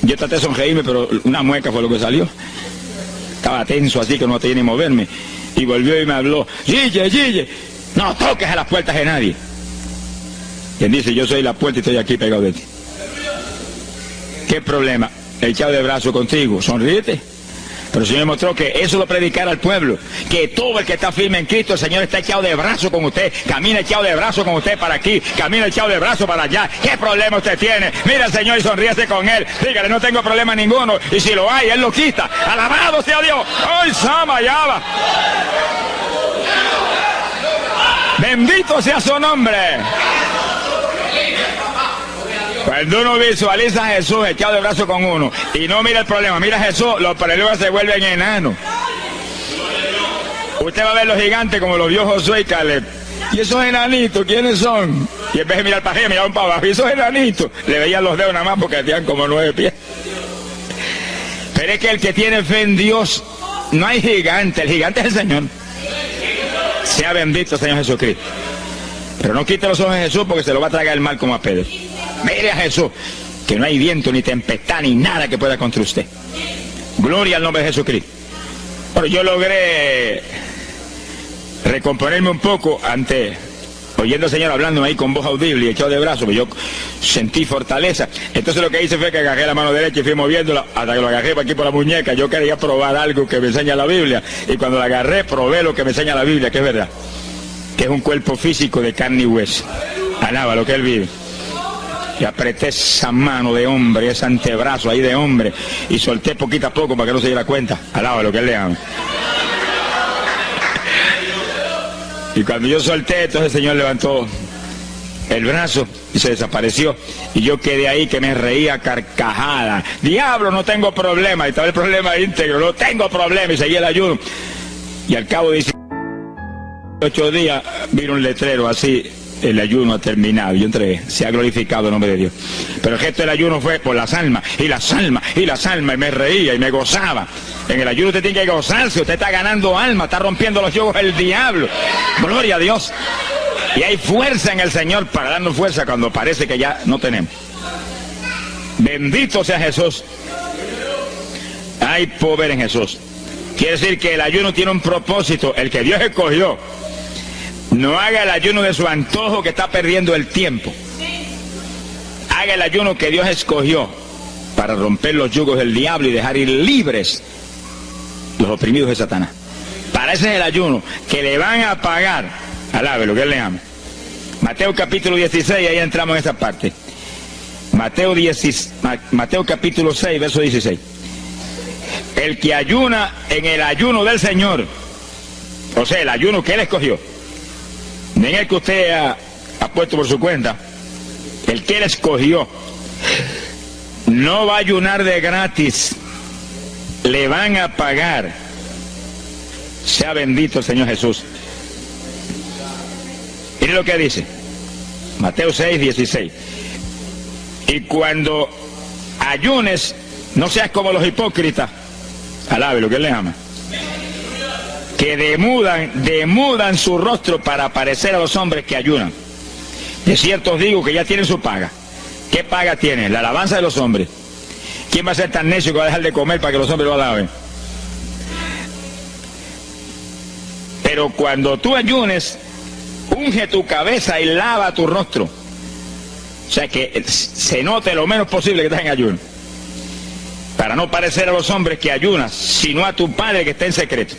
Yo traté de sonreírme, pero una mueca fue lo que salió. Estaba tenso así que no tenía ni moverme. Y volvió y me habló, Gille, no toques a las puertas de nadie. Quien dice, yo soy la puerta y estoy aquí pegado de ti. ¿Qué problema? Echado de brazo contigo, sonríete. Pero el Señor mostró que eso lo predicara al pueblo, que todo el que está firme en Cristo, el Señor está echado de brazo con usted, camina echado de brazo con usted para aquí, camina echado de brazo para allá. ¿Qué problema usted tiene? Mira al Señor y sonríese con Él, dígale, no tengo problema ninguno, y si lo hay, Él lo quita. Alabado sea Dios. ¡Ay, Sama, Yaba! Bendito sea su nombre. Cuando uno visualiza a Jesús echado de brazo con uno y no mira el problema, mira a Jesús, los problemas se vuelven enanos. Usted va a ver los gigantes como los vio Josué y Caleb. ¿Y esos enanitos quiénes son? Y en vez de mirar para arriba, miraban para abajo. ¿Y esos enanitos? Le veían los dedos nada más porque tenían como 9 pies. Pero es que el que tiene fe en Dios, no hay gigante, el gigante es el Señor. Sea bendito Señor Jesucristo. Pero no quite los ojos de Jesús porque se lo va a tragar el mal como a Pedro. Mire a Jesús, que no hay viento, ni tempestad, ni nada que pueda contra usted. Gloria al nombre de Jesucristo. Pero yo logré recomponerme un poco oyendo al Señor hablando ahí con voz audible y echado de brazos, pues yo sentí fortaleza. Entonces lo que hice fue que agarré la mano derecha y fui moviéndola hasta que lo agarré por aquí por la muñeca. Yo quería probar algo que me enseña la Biblia, y cuando la agarré probé lo que me enseña la Biblia, que es verdad, que es un cuerpo físico de carne y hueso. Alaba lo que Él vive. Y apreté esa mano de hombre, ese antebrazo ahí de hombre, y solté poquito a poco para que no se diera cuenta. Alaba lo que Él le ama. Y cuando yo solté, entonces el Señor levantó el brazo y se desapareció. Y yo quedé ahí que me reía carcajada. Diablo, no tengo problema. Y estaba el problema íntegro, no tengo problema. Y seguí el ayuno. Y al cabo de 18 días vino un letrero así: el ayuno ha terminado. Yo entregué, se ha glorificado el nombre de Dios. Pero el gesto del ayuno fue por las almas, y las almas, y las almas, y me reía y me gozaba. En el ayuno usted tiene que gozarse, usted está ganando alma, está rompiendo los yugos del diablo. Gloria a Dios. Y hay fuerza en el Señor para darnos fuerza cuando parece que ya no tenemos. Bendito sea Jesús. Hay poder en Jesús. Quiere decir que el ayuno tiene un propósito, el que Dios escogió. No haga el ayuno de su antojo, que está perdiendo el tiempo. Haga el ayuno que Dios escogió para romper los yugos del diablo y dejar ir libres los oprimidos de Satanás. Para ese es el ayuno que le van a pagar. Alabe lo que Él le ama. Mateo capítulo 16, ahí entramos en esa parte. Mateo capítulo 6, verso 16. El que ayuna en el ayuno del Señor, o sea, el ayuno que Él escogió, no en el que usted ha puesto por su cuenta, el que Él escogió, no va a ayunar de gratis, le van a pagar. Sea bendito el Señor Jesús. Mire lo que dice Mateo 6, 16. Y cuando ayunes, no seas como los hipócritas. Alabe lo que Él le ama. que demudan su rostro para parecer a los hombres que ayunan. De cierto os digo que ya tienen su paga. ¿Qué paga tienen? La alabanza de los hombres. ¿Quién va a ser tan necio que va a dejar de comer para que los hombres lo alaben? Pero cuando tú ayunes, unge tu cabeza y lava tu rostro. O sea, que se note lo menos posible que estás en ayuno. Para no parecer a los hombres que ayunas, sino a tu Padre que está en secreto.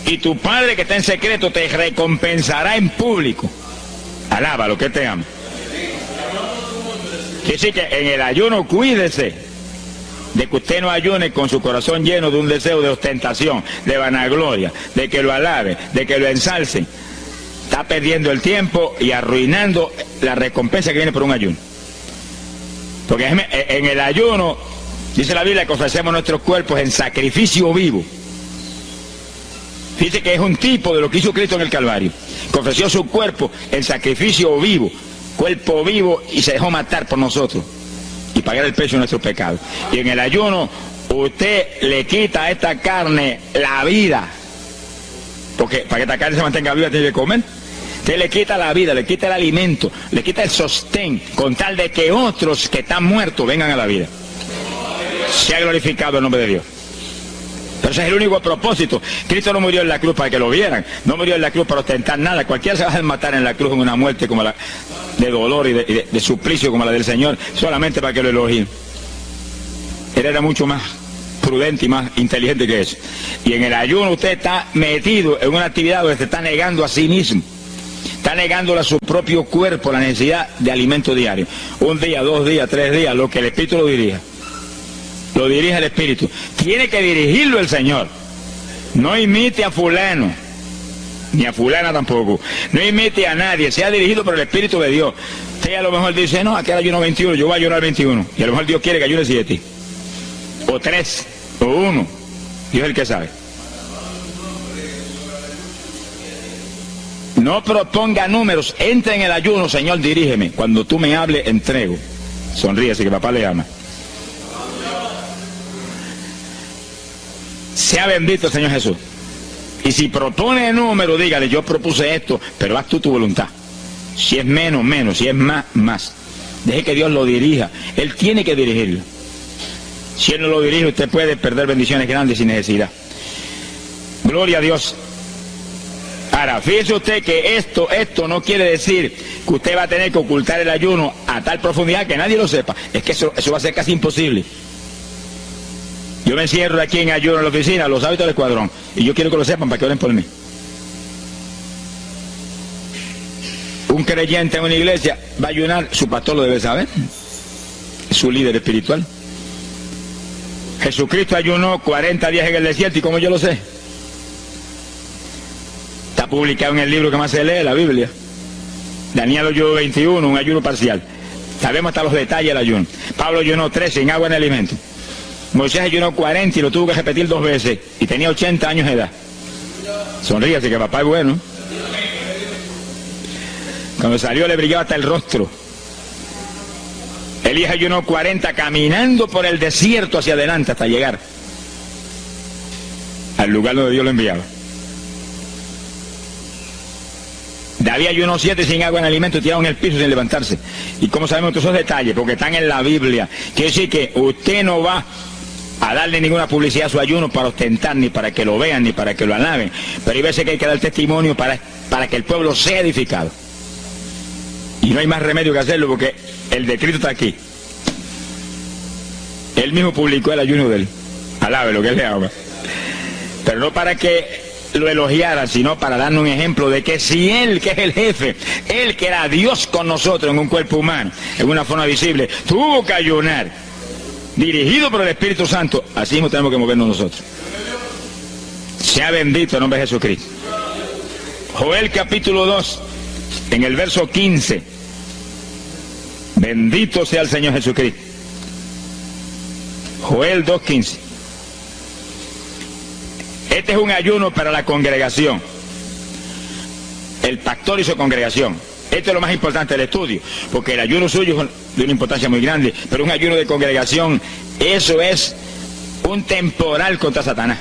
Y tu Padre que está en secreto te recompensará en público. Alábalo, que te ama. Quiere decir que en el ayuno cuídese de que usted no ayune con su corazón lleno de un deseo de ostentación, de vanagloria, de que lo alabe, de que lo ensalcen. Está perdiendo el tiempo y arruinando la recompensa que viene por un ayuno. Porque en el ayuno, dice la Biblia, que ofrecemos nuestros cuerpos en sacrificio vivo. Dice que es un tipo de lo que hizo Cristo en el Calvario, que ofreció su cuerpo en sacrificio vivo, cuerpo vivo, y se dejó matar por nosotros y pagar el precio de nuestros pecados. Y en el ayuno usted le quita a esta carne la vida, porque para que esta carne se mantenga viva tiene que comer. Usted le quita la vida, le quita el alimento, le quita el sostén, con tal de que otros que están muertos vengan a la vida. Se ha glorificado el nombre de Dios. Pero ese es el único propósito. Cristo no murió en la cruz para que lo vieran, no murió en la cruz para ostentar nada. Cualquiera se va a matar en la cruz en una muerte como la de dolor y de suplicio como la del Señor, solamente para que lo elogien. Él era mucho más prudente y más inteligente que eso. Y en el ayuno usted está metido en una actividad donde se está negando a sí mismo. Está negándole a su propio cuerpo la necesidad de alimento diario. Un día, 2 días, 3 días, lo que el Espíritu lo dirija. Lo dirige el Espíritu. Tiene que dirigirlo el Señor. No imite a fulano, ni a fulana tampoco. No imite a nadie. Sea dirigido por el Espíritu de Dios. Usted a lo mejor dice, no, aquí ayuno 21, yo voy a ayunar 21. Y a lo mejor Dios quiere que ayune 7. O 3, o 1. Dios es el que sabe. No proponga números, entre en el ayuno, Señor, dirígeme. Cuando tú me hables, entrego. Sonríese que papá le ama. Sea bendito el Señor Jesús. Y si propone número, dígale, yo propuse esto, pero haz tú tu voluntad. Si es menos, menos, si es más, más. Deje que Dios lo dirija. Él tiene que dirigirlo. Si Él no lo dirige, usted puede perder bendiciones grandes sin necesidad. Gloria a Dios. Ahora, fíjese usted que esto no quiere decir que usted va a tener que ocultar el ayuno a tal profundidad que nadie lo sepa. Es que eso va a ser casi imposible. Yo me encierro aquí en ayuno en la oficina, los hábitos del escuadrón, y yo quiero que lo sepan para que oren por mí. Un creyente en una iglesia va a ayunar, su pastor lo debe saber, es su líder espiritual. Jesucristo ayunó 40 días en el desierto, ¿y cómo yo lo sé? Está publicado en el libro que más se lee, la Biblia. Daniel ayunó 21, un ayuno parcial. Sabemos hasta los detalles del ayuno. Pablo ayunó 13 sin agua ni alimento. Moisés ayunó 40 y lo tuvo que repetir 2 veces. Y tenía 80 años de edad. Sonríase que papá es bueno. Cuando salió le brillaba hasta el rostro. Elías ayunó 40 caminando por el desierto hacia adelante hasta llegar al lugar donde Dios lo enviaba. David ayunó 7 sin agua en alimento, tirado en el piso sin levantarse. ¿Y cómo sabemos todos esos detalles? Porque están en la Biblia. Quiere decir que usted no va a darle ninguna publicidad a su ayuno para ostentar, ni para que lo vean, ni para que lo alaben. Pero hay veces que hay que dar testimonio para que el pueblo sea edificado. Y no hay más remedio que hacerlo porque el decreto está aquí. Él mismo publicó el ayuno de él. Alabe lo que él le haga. Pero no para que lo elogiaran, sino para darnos un ejemplo de que si Él, que es el jefe, Él que era Dios con nosotros en un cuerpo humano, en una forma visible, tuvo que ayunar, dirigido por el Espíritu Santo, así mismo tenemos que movernos nosotros. Sea bendito el nombre de Jesucristo. Joel capítulo 2, en el verso 15. Bendito sea el Señor Jesucristo. Joel 2:15. Este es un ayuno para la congregación. El pastor y su congregación. Esto es lo más importante del estudio, porque el ayuno suyo es de una importancia muy grande, pero un ayuno de congregación, eso es un temporal contra Satanás.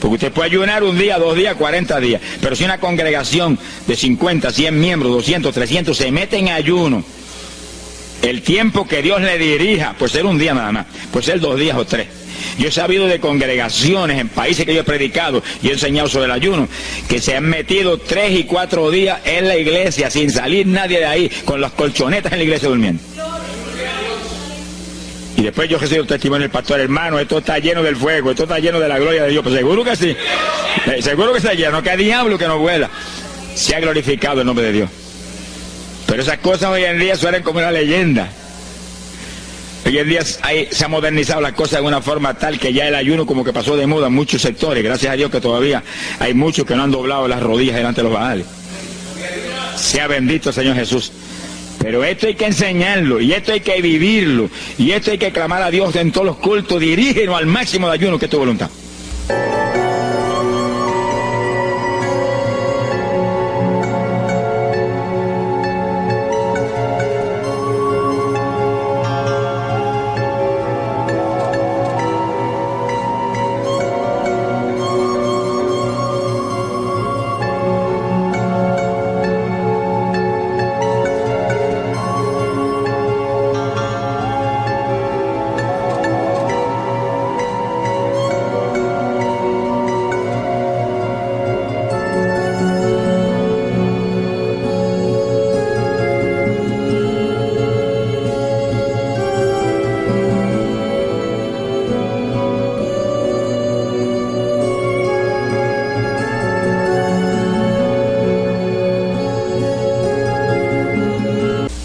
Porque usted puede ayunar un día, 2 días, 40 días. Pero si una congregación de 50, 100 miembros, 200, 300 se mete en ayuno, el tiempo que Dios le dirija, puede ser un día nada más, puede ser 2 días o 3. Yo he sabido de congregaciones en países que yo he predicado y he enseñado sobre el ayuno, que se han metido 3 y 4 días en la iglesia sin salir nadie de ahí, con las colchonetas en la iglesia durmiendo. Y después yo recibo el testimonio del pastor: hermano, esto está lleno del fuego, esto está lleno de la gloria de Dios. Pues seguro que sí, seguro que está lleno, que hay diablo que no vuela. Se ha glorificado el nombre de Dios. Pero esas cosas hoy en día suenan como una leyenda. Hoy en día se ha modernizado las cosas de una forma tal que ya el ayuno como que pasó de moda en muchos sectores. Gracias a Dios que todavía hay muchos que no han doblado las rodillas delante de los baales. Sea bendito el Señor Jesús. Pero esto hay que enseñarlo, y esto hay que vivirlo, y esto hay que clamar a Dios en todos los cultos: dirígenos al máximo de ayuno, que es tu voluntad.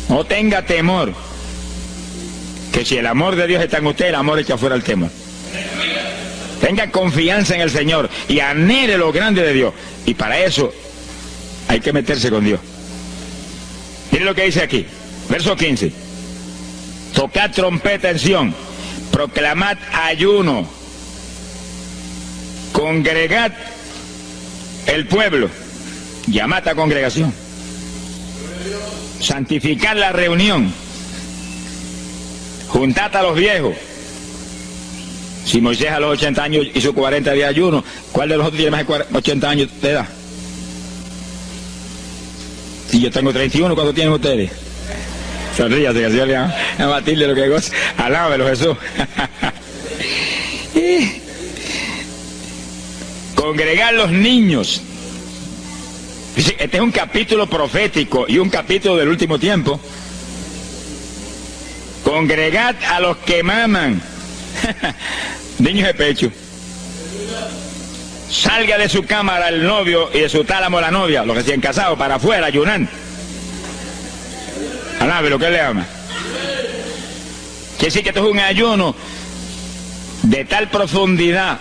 No tenga temor, que si el amor de Dios está en usted, el amor echa fuera el temor. Tenga confianza en el Señor y anhele lo grande de Dios. Y para eso hay que meterse con Dios. Mire lo que dice aquí, verso 15. Tocad trompeta en Sión, proclamad ayuno, congregad el pueblo, llamad a congregación, santificad la reunión, juntad a los viejos. Si Moisés a los 80 años hizo 40 días de ayuno, ¿cuál de nosotros tiene más de 80 años de edad? Si yo tengo 31, ¿cuánto tienen ustedes? Sonríase, que el Señor le va a batirle lo que goza. Alábelo, Jesús. Congregar los niños. Este es un capítulo profético y un capítulo del último tiempo. Congregad a los que maman. Niños de pecho. Salga de su cámara el novio y de su tálamo la novia, los recién casados, para afuera, ayunan. Alábelo, que él le ama. Quiere decir que esto es un ayuno de tal profundidad,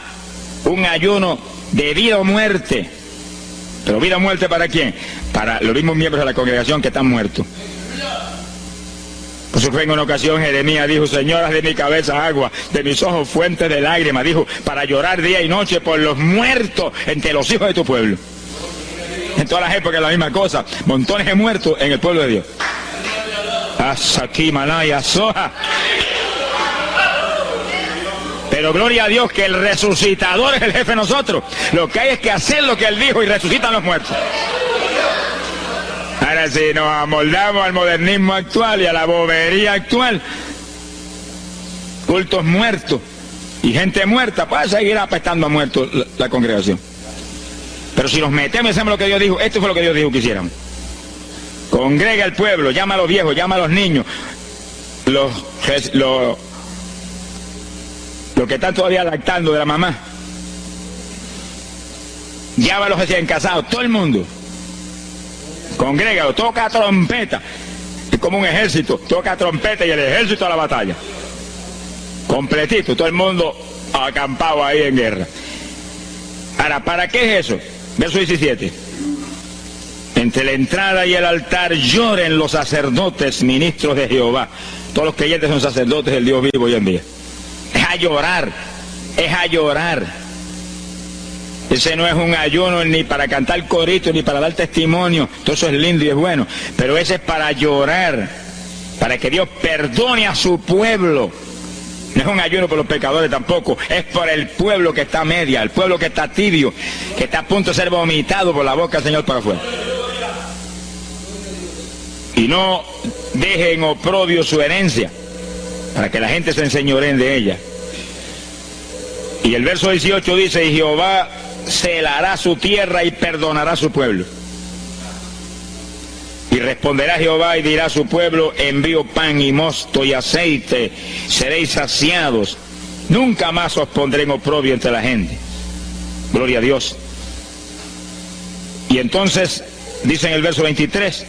un ayuno de vida o muerte. Pero vida o muerte, ¿para quién? Para los mismos miembros de la congregación que están muertos. Por eso fue en una ocasión Jeremías dijo: Señor, haz de mi cabeza agua, de mis ojos fuentes de lágrimas, dijo, para llorar día y noche por los muertos entre los hijos de tu pueblo. En todas las épocas es la misma cosa, montones de muertos en el pueblo de Dios. Asaki Malaya Soja. Pero gloria a Dios que el resucitador es el jefe de nosotros. Lo que hay es que hacer lo que él dijo y resucitan los muertos. Ahora, si nos amoldamos al modernismo actual y a la bobería actual, cultos muertos y gente muerta, puede seguir apestando a muertos la congregación. Pero si nos metemos y hacemos lo que Dios dijo, esto fue lo que Dios dijo que hiciéramos. Congrega al pueblo, llama a los viejos, llama a los niños, los que están todavía lactando de la mamá, llama a los recién casados, todo el mundo. Congrégalo, toca trompeta. Es como un ejército, toca trompeta y el ejército a la batalla. Completito, todo el mundo acampado ahí en guerra. Ahora, ¿para qué es eso? Verso 17. Entre la entrada y el altar lloren los sacerdotes, ministros de Jehová. Todos los creyentes son sacerdotes del Dios vivo hoy en día. Es a llorar, es a llorar. Ese no es un ayuno ni para cantar corito, ni para dar testimonio. Todo eso es lindo y es bueno. Pero ese es para llorar, para que Dios perdone a su pueblo. No es un ayuno por los pecadores tampoco, es por el pueblo que está a media, el pueblo que está tibio, que está a punto de ser vomitado por la boca del Señor para afuera. Y no dejen oprobio su herencia, para que la gente se enseñoreen de ella. Y el verso 18 dice, y Jehová celará su tierra y perdonará a su pueblo. Y responderá Jehová y dirá a su pueblo, envío pan y mosto y aceite, seréis saciados, nunca más os pondré en oprobio entre la gente. Gloria a Dios. Y entonces, dice en el verso 23,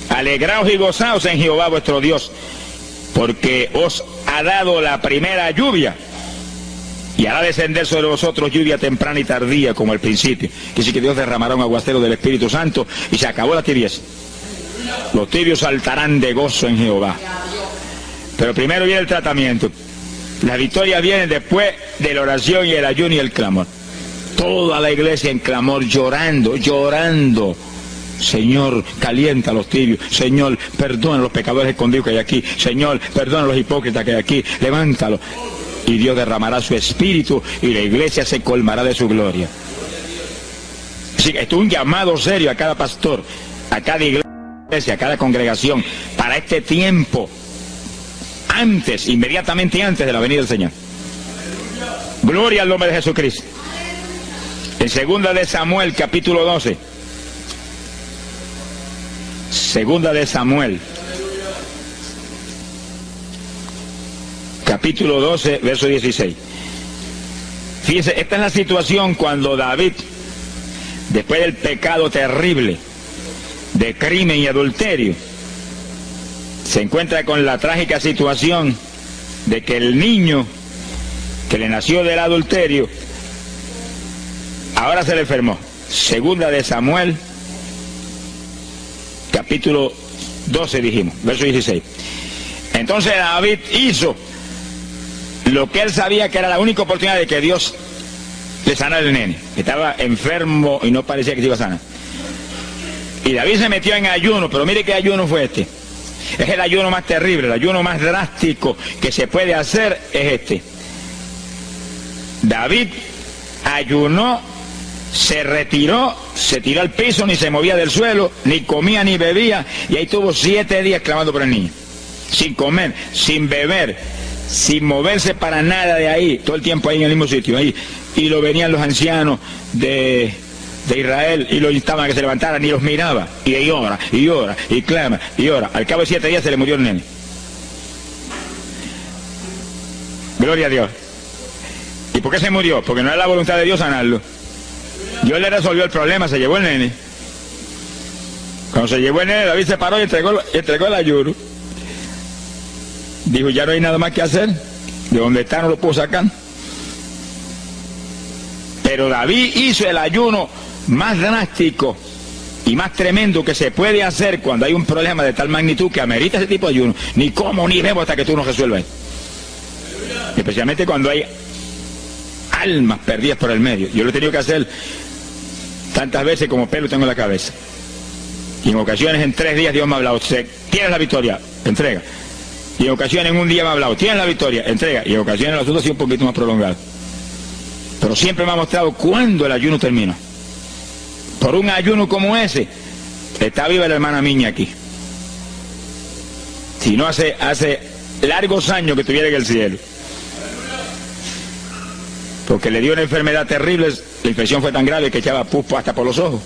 alegraos y gozaos en Jehová vuestro Dios, porque os ha dado la primera lluvia, y hará descender sobre vosotros lluvia temprana y tardía como al principio. Que sí que Dios derramará un aguacero del Espíritu Santo y se acabó la tibieza. Los tibios saltarán de gozo en Jehová. Pero primero viene el tratamiento. La victoria viene después de la oración y el ayuno y el clamor. Toda la iglesia en clamor, llorando, llorando. Señor, calienta a los tibios. Señor, perdona a los pecadores escondidos que hay aquí. Señor, perdona a los hipócritas que hay aquí. Levántalo. Y Dios derramará su espíritu y la iglesia se colmará de su gloria. Así que esto es un llamado serio a cada pastor, a cada iglesia, a cada congregación, para este tiempo, antes, inmediatamente antes de la venida del Señor. Gloria al nombre de Jesucristo. En 2 de Samuel, capítulo 12. 2 de Samuel, capítulo 12, verso 16. Fíjense, esta es la situación cuando David, después del pecado terrible de crimen y adulterio, se encuentra con la trágica situación de que el niño que le nació del adulterio ahora se le enfermó. 2 de Samuel, capítulo 12 dijimos, verso 16. Entonces David hizo lo que él sabía que era la única oportunidad de que Dios le sanara al nene. Estaba enfermo y no parecía que se iba a sanar. Y David se metió en ayuno, pero mire qué ayuno fue este. Es el ayuno más terrible, el ayuno más drástico que se puede hacer es este. David ayunó, se retiró, se tiró al piso, ni se movía del suelo, ni comía ni bebía, y ahí tuvo 7 días clamando por el niño. Sin comer, sin beber, sin moverse para nada de ahí, todo el tiempo ahí en el mismo sitio, ahí. Y lo venían los ancianos de Israel y lo instaban a que se levantaran y los miraba. Y ora, y ora, y clama, y ora. Al cabo de 7 días se le murió el nene. Gloria a Dios. ¿Y por qué se murió? Porque no era la voluntad de Dios sanarlo. Dios le resolvió el problema, se llevó el nene. Cuando se llevó el nene, David se paró y entregó el ayuno. Dijo, ya no hay nada más que hacer. De donde está no lo puedo sacar. Pero David hizo el ayuno más drástico y más tremendo que se puede hacer cuando hay un problema de tal magnitud que amerita ese tipo de ayuno. Ni como ni bebo hasta que tú no resuelvas. Especialmente cuando hay almas perdidas por el medio. Yo lo he tenido que hacer tantas veces como pelo tengo en la cabeza. Y en ocasiones en 3 días Dios me ha hablado, tienes la victoria, entrega. Y en ocasiones en un día me ha hablado, tienes la victoria, entrega. Y en ocasiones el asunto ha sido un poquito más prolongado. Pero siempre me ha mostrado cuándo el ayuno termina. Por un ayuno como ese, está viva la hermana Miña aquí. Si no hace largos años que estuviera en el cielo. Porque le dio una enfermedad terrible, la infección fue tan grave que echaba pus hasta por los ojos.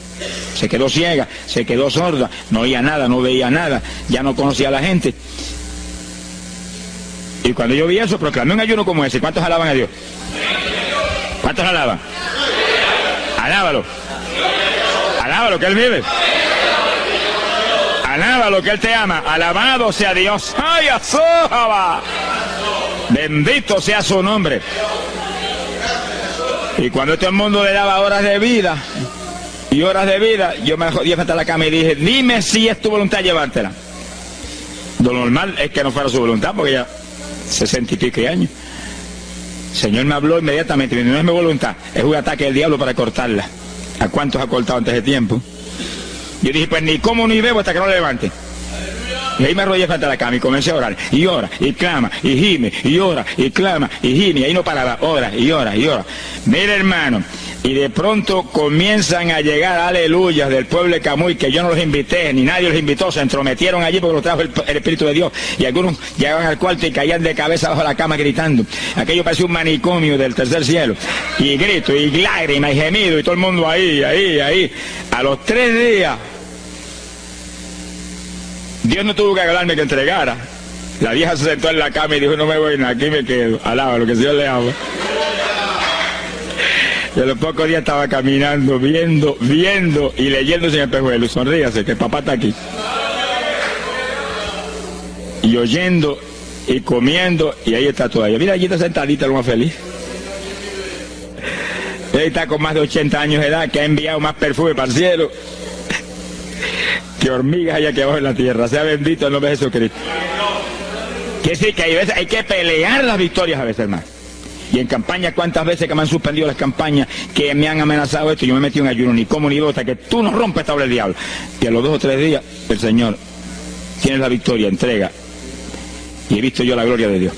Se quedó ciega, se quedó sorda, no oía nada, no veía nada, ya no conocía a la gente. Y cuando yo vi eso, proclamé un ayuno como ese. ¿Cuántos alaban a Dios? ¿Cuántos alaban? Alábalo. Alábalo, que Él vive. Alábalo, que Él te ama. Alabado sea Dios. ¡Ay, azójaba! Bendito sea su nombre. Y cuando este mundo le daba horas de vida, yo me jodí frente a la cama y dije, dime si es tu voluntad llevártela. Lo normal es que no fuera su voluntad, porque ya 60 y pico años. El Señor me habló inmediatamente, me dijo, no es mi voluntad, es un ataque del diablo para cortarla. ¿A cuántos ha cortado antes de tiempo? Yo dije, pues ni como ni bebo hasta que no la levante. Y ahí me arrodillé frente a la cama y comencé a orar. Y ora, y clama, y gime, y ora, y clama, y gime. Y ahí no paraba, ora, y ora, y ora. Mire, hermano, y de pronto comienzan a llegar aleluyas del pueblo de Camuy, que yo no los invité, ni nadie los invitó, se entrometieron allí porque los trajo el Espíritu de Dios. Y algunos llegaban al cuarto y caían de cabeza bajo la cama gritando. Aquello parecía un manicomio del tercer cielo. Y grito, y lágrimas, y gemido, y todo el mundo ahí. A los 3 días, Dios no tuvo que hablarme que entregara. La vieja se sentó en la cama y dijo, no me voy, aquí me quedo. Alaba lo que el Señor le ama. Y a los pocos días estaba caminando, viendo y leyéndose en el espejuelo. Sonríase, que papá está aquí. Y oyendo y comiendo, y ahí está todavía. Mira, allí está sentadita, lo más feliz. Ella está con más de 80 años de edad, que ha enviado más perfume para el cielo que hormigas hay aquí abajo en la tierra. Sea bendito el nombre de Jesucristo. Que sí, que hay que pelear las victorias a veces, hermano. Y en campaña, ¿cuántas veces que me han suspendido las campañas, que me han amenazado esto? Yo me metí en ayuno, ni como ni hasta que tú no rompes esta obra del diablo. Y a los 2 o 3 días, el Señor tiene la victoria, entrega. Y he visto yo la gloria de Dios.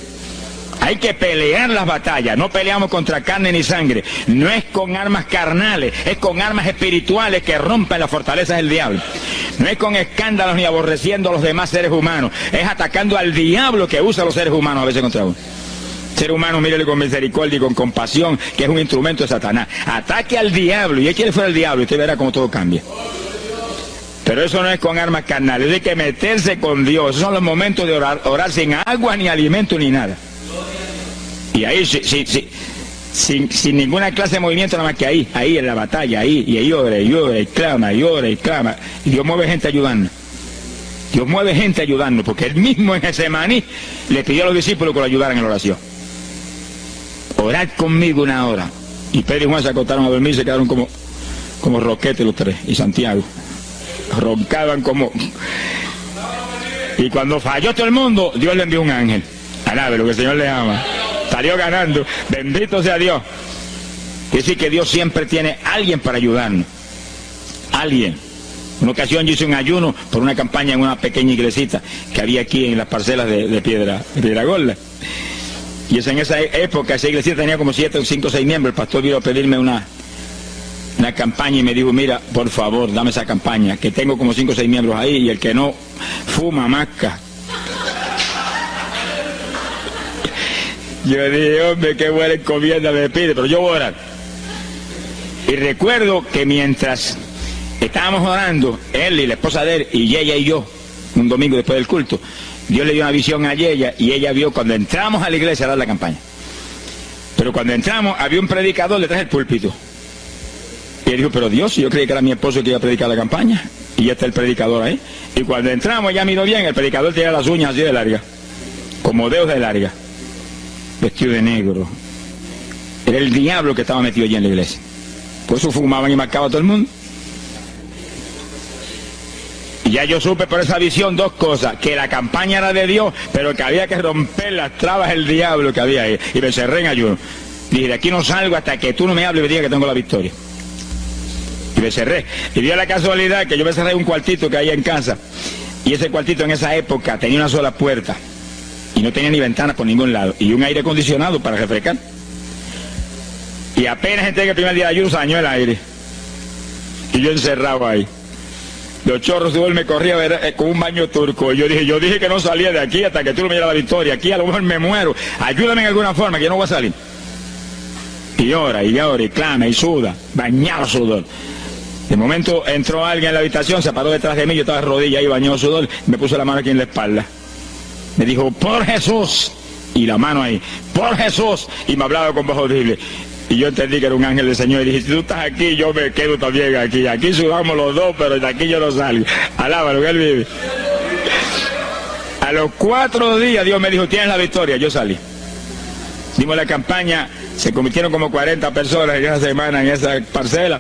Hay que pelear las batallas, no peleamos contra carne ni sangre, no es con armas carnales, es con armas espirituales que rompen las fortalezas del diablo. No es con escándalos ni aborreciendo a los demás seres humanos, es atacando al diablo que usa a los seres humanos a veces contra uno. Ser humano, mírele con misericordia y con compasión, que es un instrumento de Satanás. Ataque al diablo y échale fuera el diablo y usted verá cómo todo cambia. Pero eso no es con armas carnales, hay que meterse con Dios. Esos son los momentos de orar sin agua, ni alimento, ni nada. Y ahí, sin ninguna clase de movimiento, nada más que ahí en la batalla, y ahí ora, y clama, y ora, y clama. Y Dios mueve gente ayudando. Dios mueve gente ayudando, porque Él mismo en Getsemaní le pidió a los discípulos que lo ayudaran en la oración. Orad conmigo 1 hora. Y Pedro y Juan se acostaron a dormir, se quedaron como roquetes los 3, y Santiago. Roncaban como... Y cuando falló todo el mundo, Dios le envió un ángel. Alabe lo que el Señor le ama. Salió ganando. Bendito sea Dios. Es decir, que Dios siempre tiene alguien para ayudarnos. Alguien. Una ocasión yo hice un ayuno por una campaña en una pequeña iglesita que había aquí en las parcelas de Piedra Gorda. Y en esa época esa iglesia tenía como 5 o 6 miembros. El pastor vino a pedirme una campaña y me dijo, mira, por favor, dame esa campaña, que tengo como 5 o 6 miembros ahí y el que no fuma, masca. Yo dije, hombre, qué buena encomienda me pide, pero yo voy a orar. Y recuerdo que mientras estábamos orando, él y la esposa de él, y ella y yo, un domingo después del culto, Dios le dio una visión a ella, y ella vio cuando entramos a la iglesia a dar la campaña. Pero cuando entramos, había un predicador detrás del púlpito. Y él dijo, pero Dios, yo creí que era mi esposo que iba a predicar la campaña, y ya está el predicador ahí. Y cuando entramos, ella miró bien, el predicador tenía las uñas así de largas, como dedos de larga, vestido de negro. Era el diablo que estaba metido allí en la iglesia. Por eso fumaban y marcaba a todo el mundo. Y ya yo supe por esa visión 2 cosas, que la campaña era de Dios, pero que había que romper las trabas del diablo que había ahí. Y me cerré en ayuno. Dije, de aquí no salgo hasta que tú no me hables y me digas que tengo la victoria. Y me cerré. Y dio la casualidad que yo me cerré en un cuartito que había en casa. Y ese cuartito en esa época tenía una sola puerta. Y no tenía ni ventanas por ningún lado. Y un aire acondicionado para refrescar. Y apenas entré en el primer día de ayuno, se dañó el aire. Y yo encerrado ahí. Los chorros de él me corría con un baño turco. Y yo dije que no salía de aquí hasta que tú no me dieras la victoria. Aquí a lo mejor me muero. Ayúdame en alguna forma, que yo no voy a salir. Y ora, y clama, y suda. Bañado sudor. De momento entró alguien en la habitación, se paró detrás de mí, yo estaba de rodillas ahí bañado sudor, me puso la mano aquí en la espalda. Me dijo, por Jesús, y la mano ahí, por Jesús, y me hablaba con voz audible. Y yo entendí que era un ángel del Señor, y dije, si tú estás aquí, yo me quedo también aquí. Aquí sudamos los dos, pero de aquí yo no salgo. Alábalo, que Él vive. A los 4 días Dios me dijo, tienes la victoria, yo salí. Dimos la campaña, se convirtieron como 40 personas en esa semana, en esa parcela.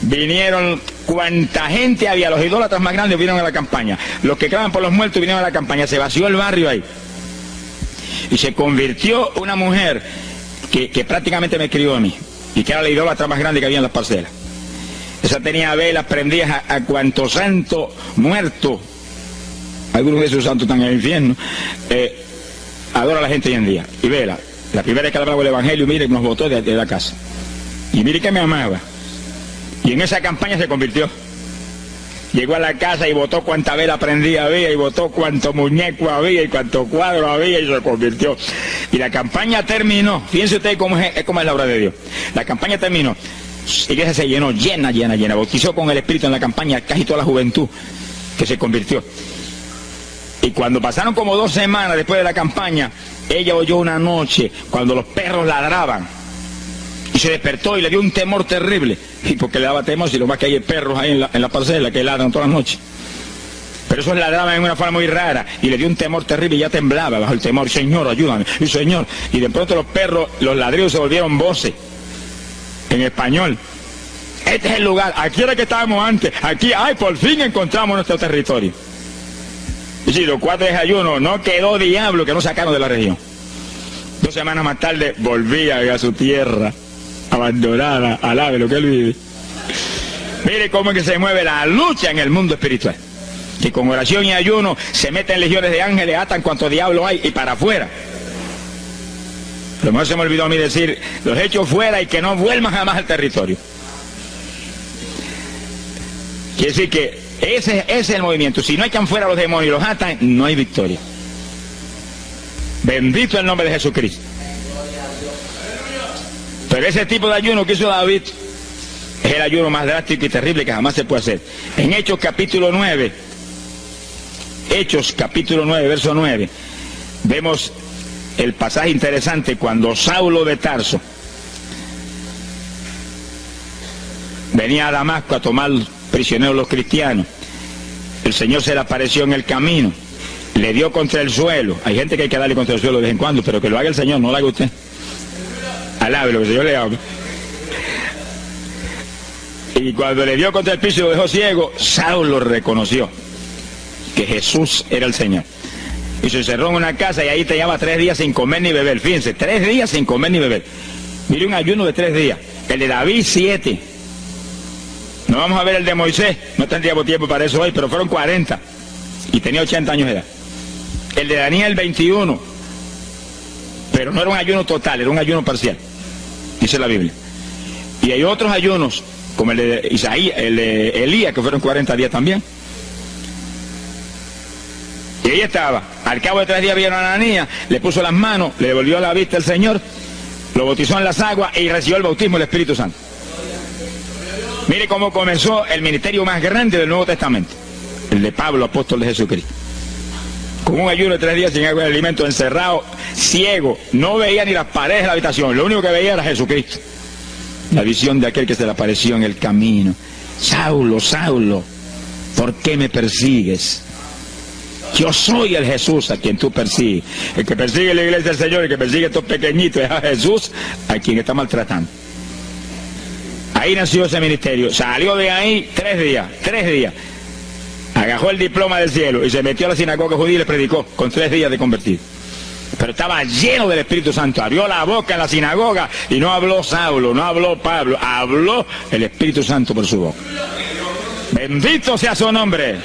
Vinieron cuanta gente había, los idólatras más grandes vinieron a la campaña. Los que claman por los muertos vinieron a la campaña, se vació el barrio ahí. Y se convirtió una mujer que prácticamente me crió a mí, y que era la idólatra más grande que había en las parcelas. Esa tenía velas prendidas a cuanto santo muerto algunos de esos santos están en el infierno, adora a la gente hoy en día. Y vela, la primera vez que hablaba el evangelio, mire, nos botó de la casa. Y mire que me amaba. Y en esa campaña se convirtió. Llegó a la casa y botó cuanta vela prendida había, y botó cuánto muñeco había, y cuánto cuadro había, y se convirtió. Y la campaña terminó. Fíjense ustedes cómo es la obra de Dios. La campaña terminó. La iglesia se llenó, llena. Bautizó con el Espíritu en la campaña casi toda la juventud que se convirtió. Y cuando pasaron como 2 semanas después de la campaña, ella oyó una noche cuando los perros ladraban. Y se despertó y le dio un temor terrible. Y porque le daba temor, si lo más que hay perros ahí en la parcela que ladran todas las noches. Pero esos ladraban en una forma muy rara. Y le dio un temor terrible y ya temblaba bajo el temor. Señor, ayúdame. Y Señor. Y de pronto los perros, los ladridos se volvieron voces. En español. Este es el lugar. Aquí era que estábamos antes. Aquí, ay, por fin encontramos nuestro territorio. Y si los 4 días de ayuno, no quedó diablo que no sacaron de la región. 2 semanas más tarde volvía a su tierra abandonada, alabe lo que él vive. Mire cómo es que se mueve la lucha en el mundo espiritual. Que con oración y ayuno se meten legiones de ángeles, atan cuanto diablo hay y para afuera. Lo mejor se me olvidó a mí decir, los echo fuera y que no vuelvan jamás al territorio. Quiere decir que ese es el movimiento. Si no echan fuera a los demonios y los atan, no hay victoria. Bendito el nombre de Jesucristo. Pero ese tipo de ayuno que hizo David es el ayuno más drástico y terrible que jamás se puede hacer. En Hechos capítulo 9, verso 9, vemos el pasaje interesante cuando Saulo de Tarso venía a Damasco a tomar prisioneros los cristianos. El Señor se le apareció en el camino, le dio contra el suelo. Hay gente que hay que darle contra el suelo de vez en cuando, pero que lo haga el Señor, no lo haga usted. Alabe lo que el Señor le haga. Y cuando le dio contra el piso y lo dejó ciego, Saulo reconoció que Jesús era el Señor. Y se encerró en una casa y ahí te llevaba 3 días sin comer ni beber. Fíjense, 3 días sin comer ni beber. Mire, un ayuno de 3 días. El de David, 7. No vamos a ver el de Moisés, no tendríamos tiempo para eso hoy, pero fueron 40. Y tenía 80 años de edad. El de Daniel, 21. Pero no era un ayuno total, era un ayuno parcial. Dice la Biblia. Y hay otros ayunos, como el de Isaías, el de Elías, que fueron 40 días también. Y ahí estaba. Al cabo de 3 días vieron a Ananías, le puso las manos, le devolvió la vista al Señor, lo bautizó en las aguas y recibió el bautismo del Espíritu Santo. Mire cómo comenzó el ministerio más grande del Nuevo Testamento, el de Pablo, apóstol de Jesucristo. Con un ayuno de 3 días sin agua y alimento, encerrado, ciego, no veía ni las paredes de la habitación, lo único que veía era Jesucristo. La visión de aquel que se le apareció en el camino. Saulo, Saulo, ¿por qué me persigues? Yo soy el Jesús a quien tú persigues. El que persigue la iglesia del Señor, el que persigue a estos pequeñitos, es a Jesús a quien está maltratando. Ahí nació ese ministerio. Salió de ahí 3 días. Agarró el diploma del cielo y se metió a la sinagoga judía y le predicó con 3 días de convertido. Pero estaba lleno del Espíritu Santo. Abrió la boca en la sinagoga y no habló Saulo, no habló Pablo, habló el Espíritu Santo por su boca. Bendito sea su nombre.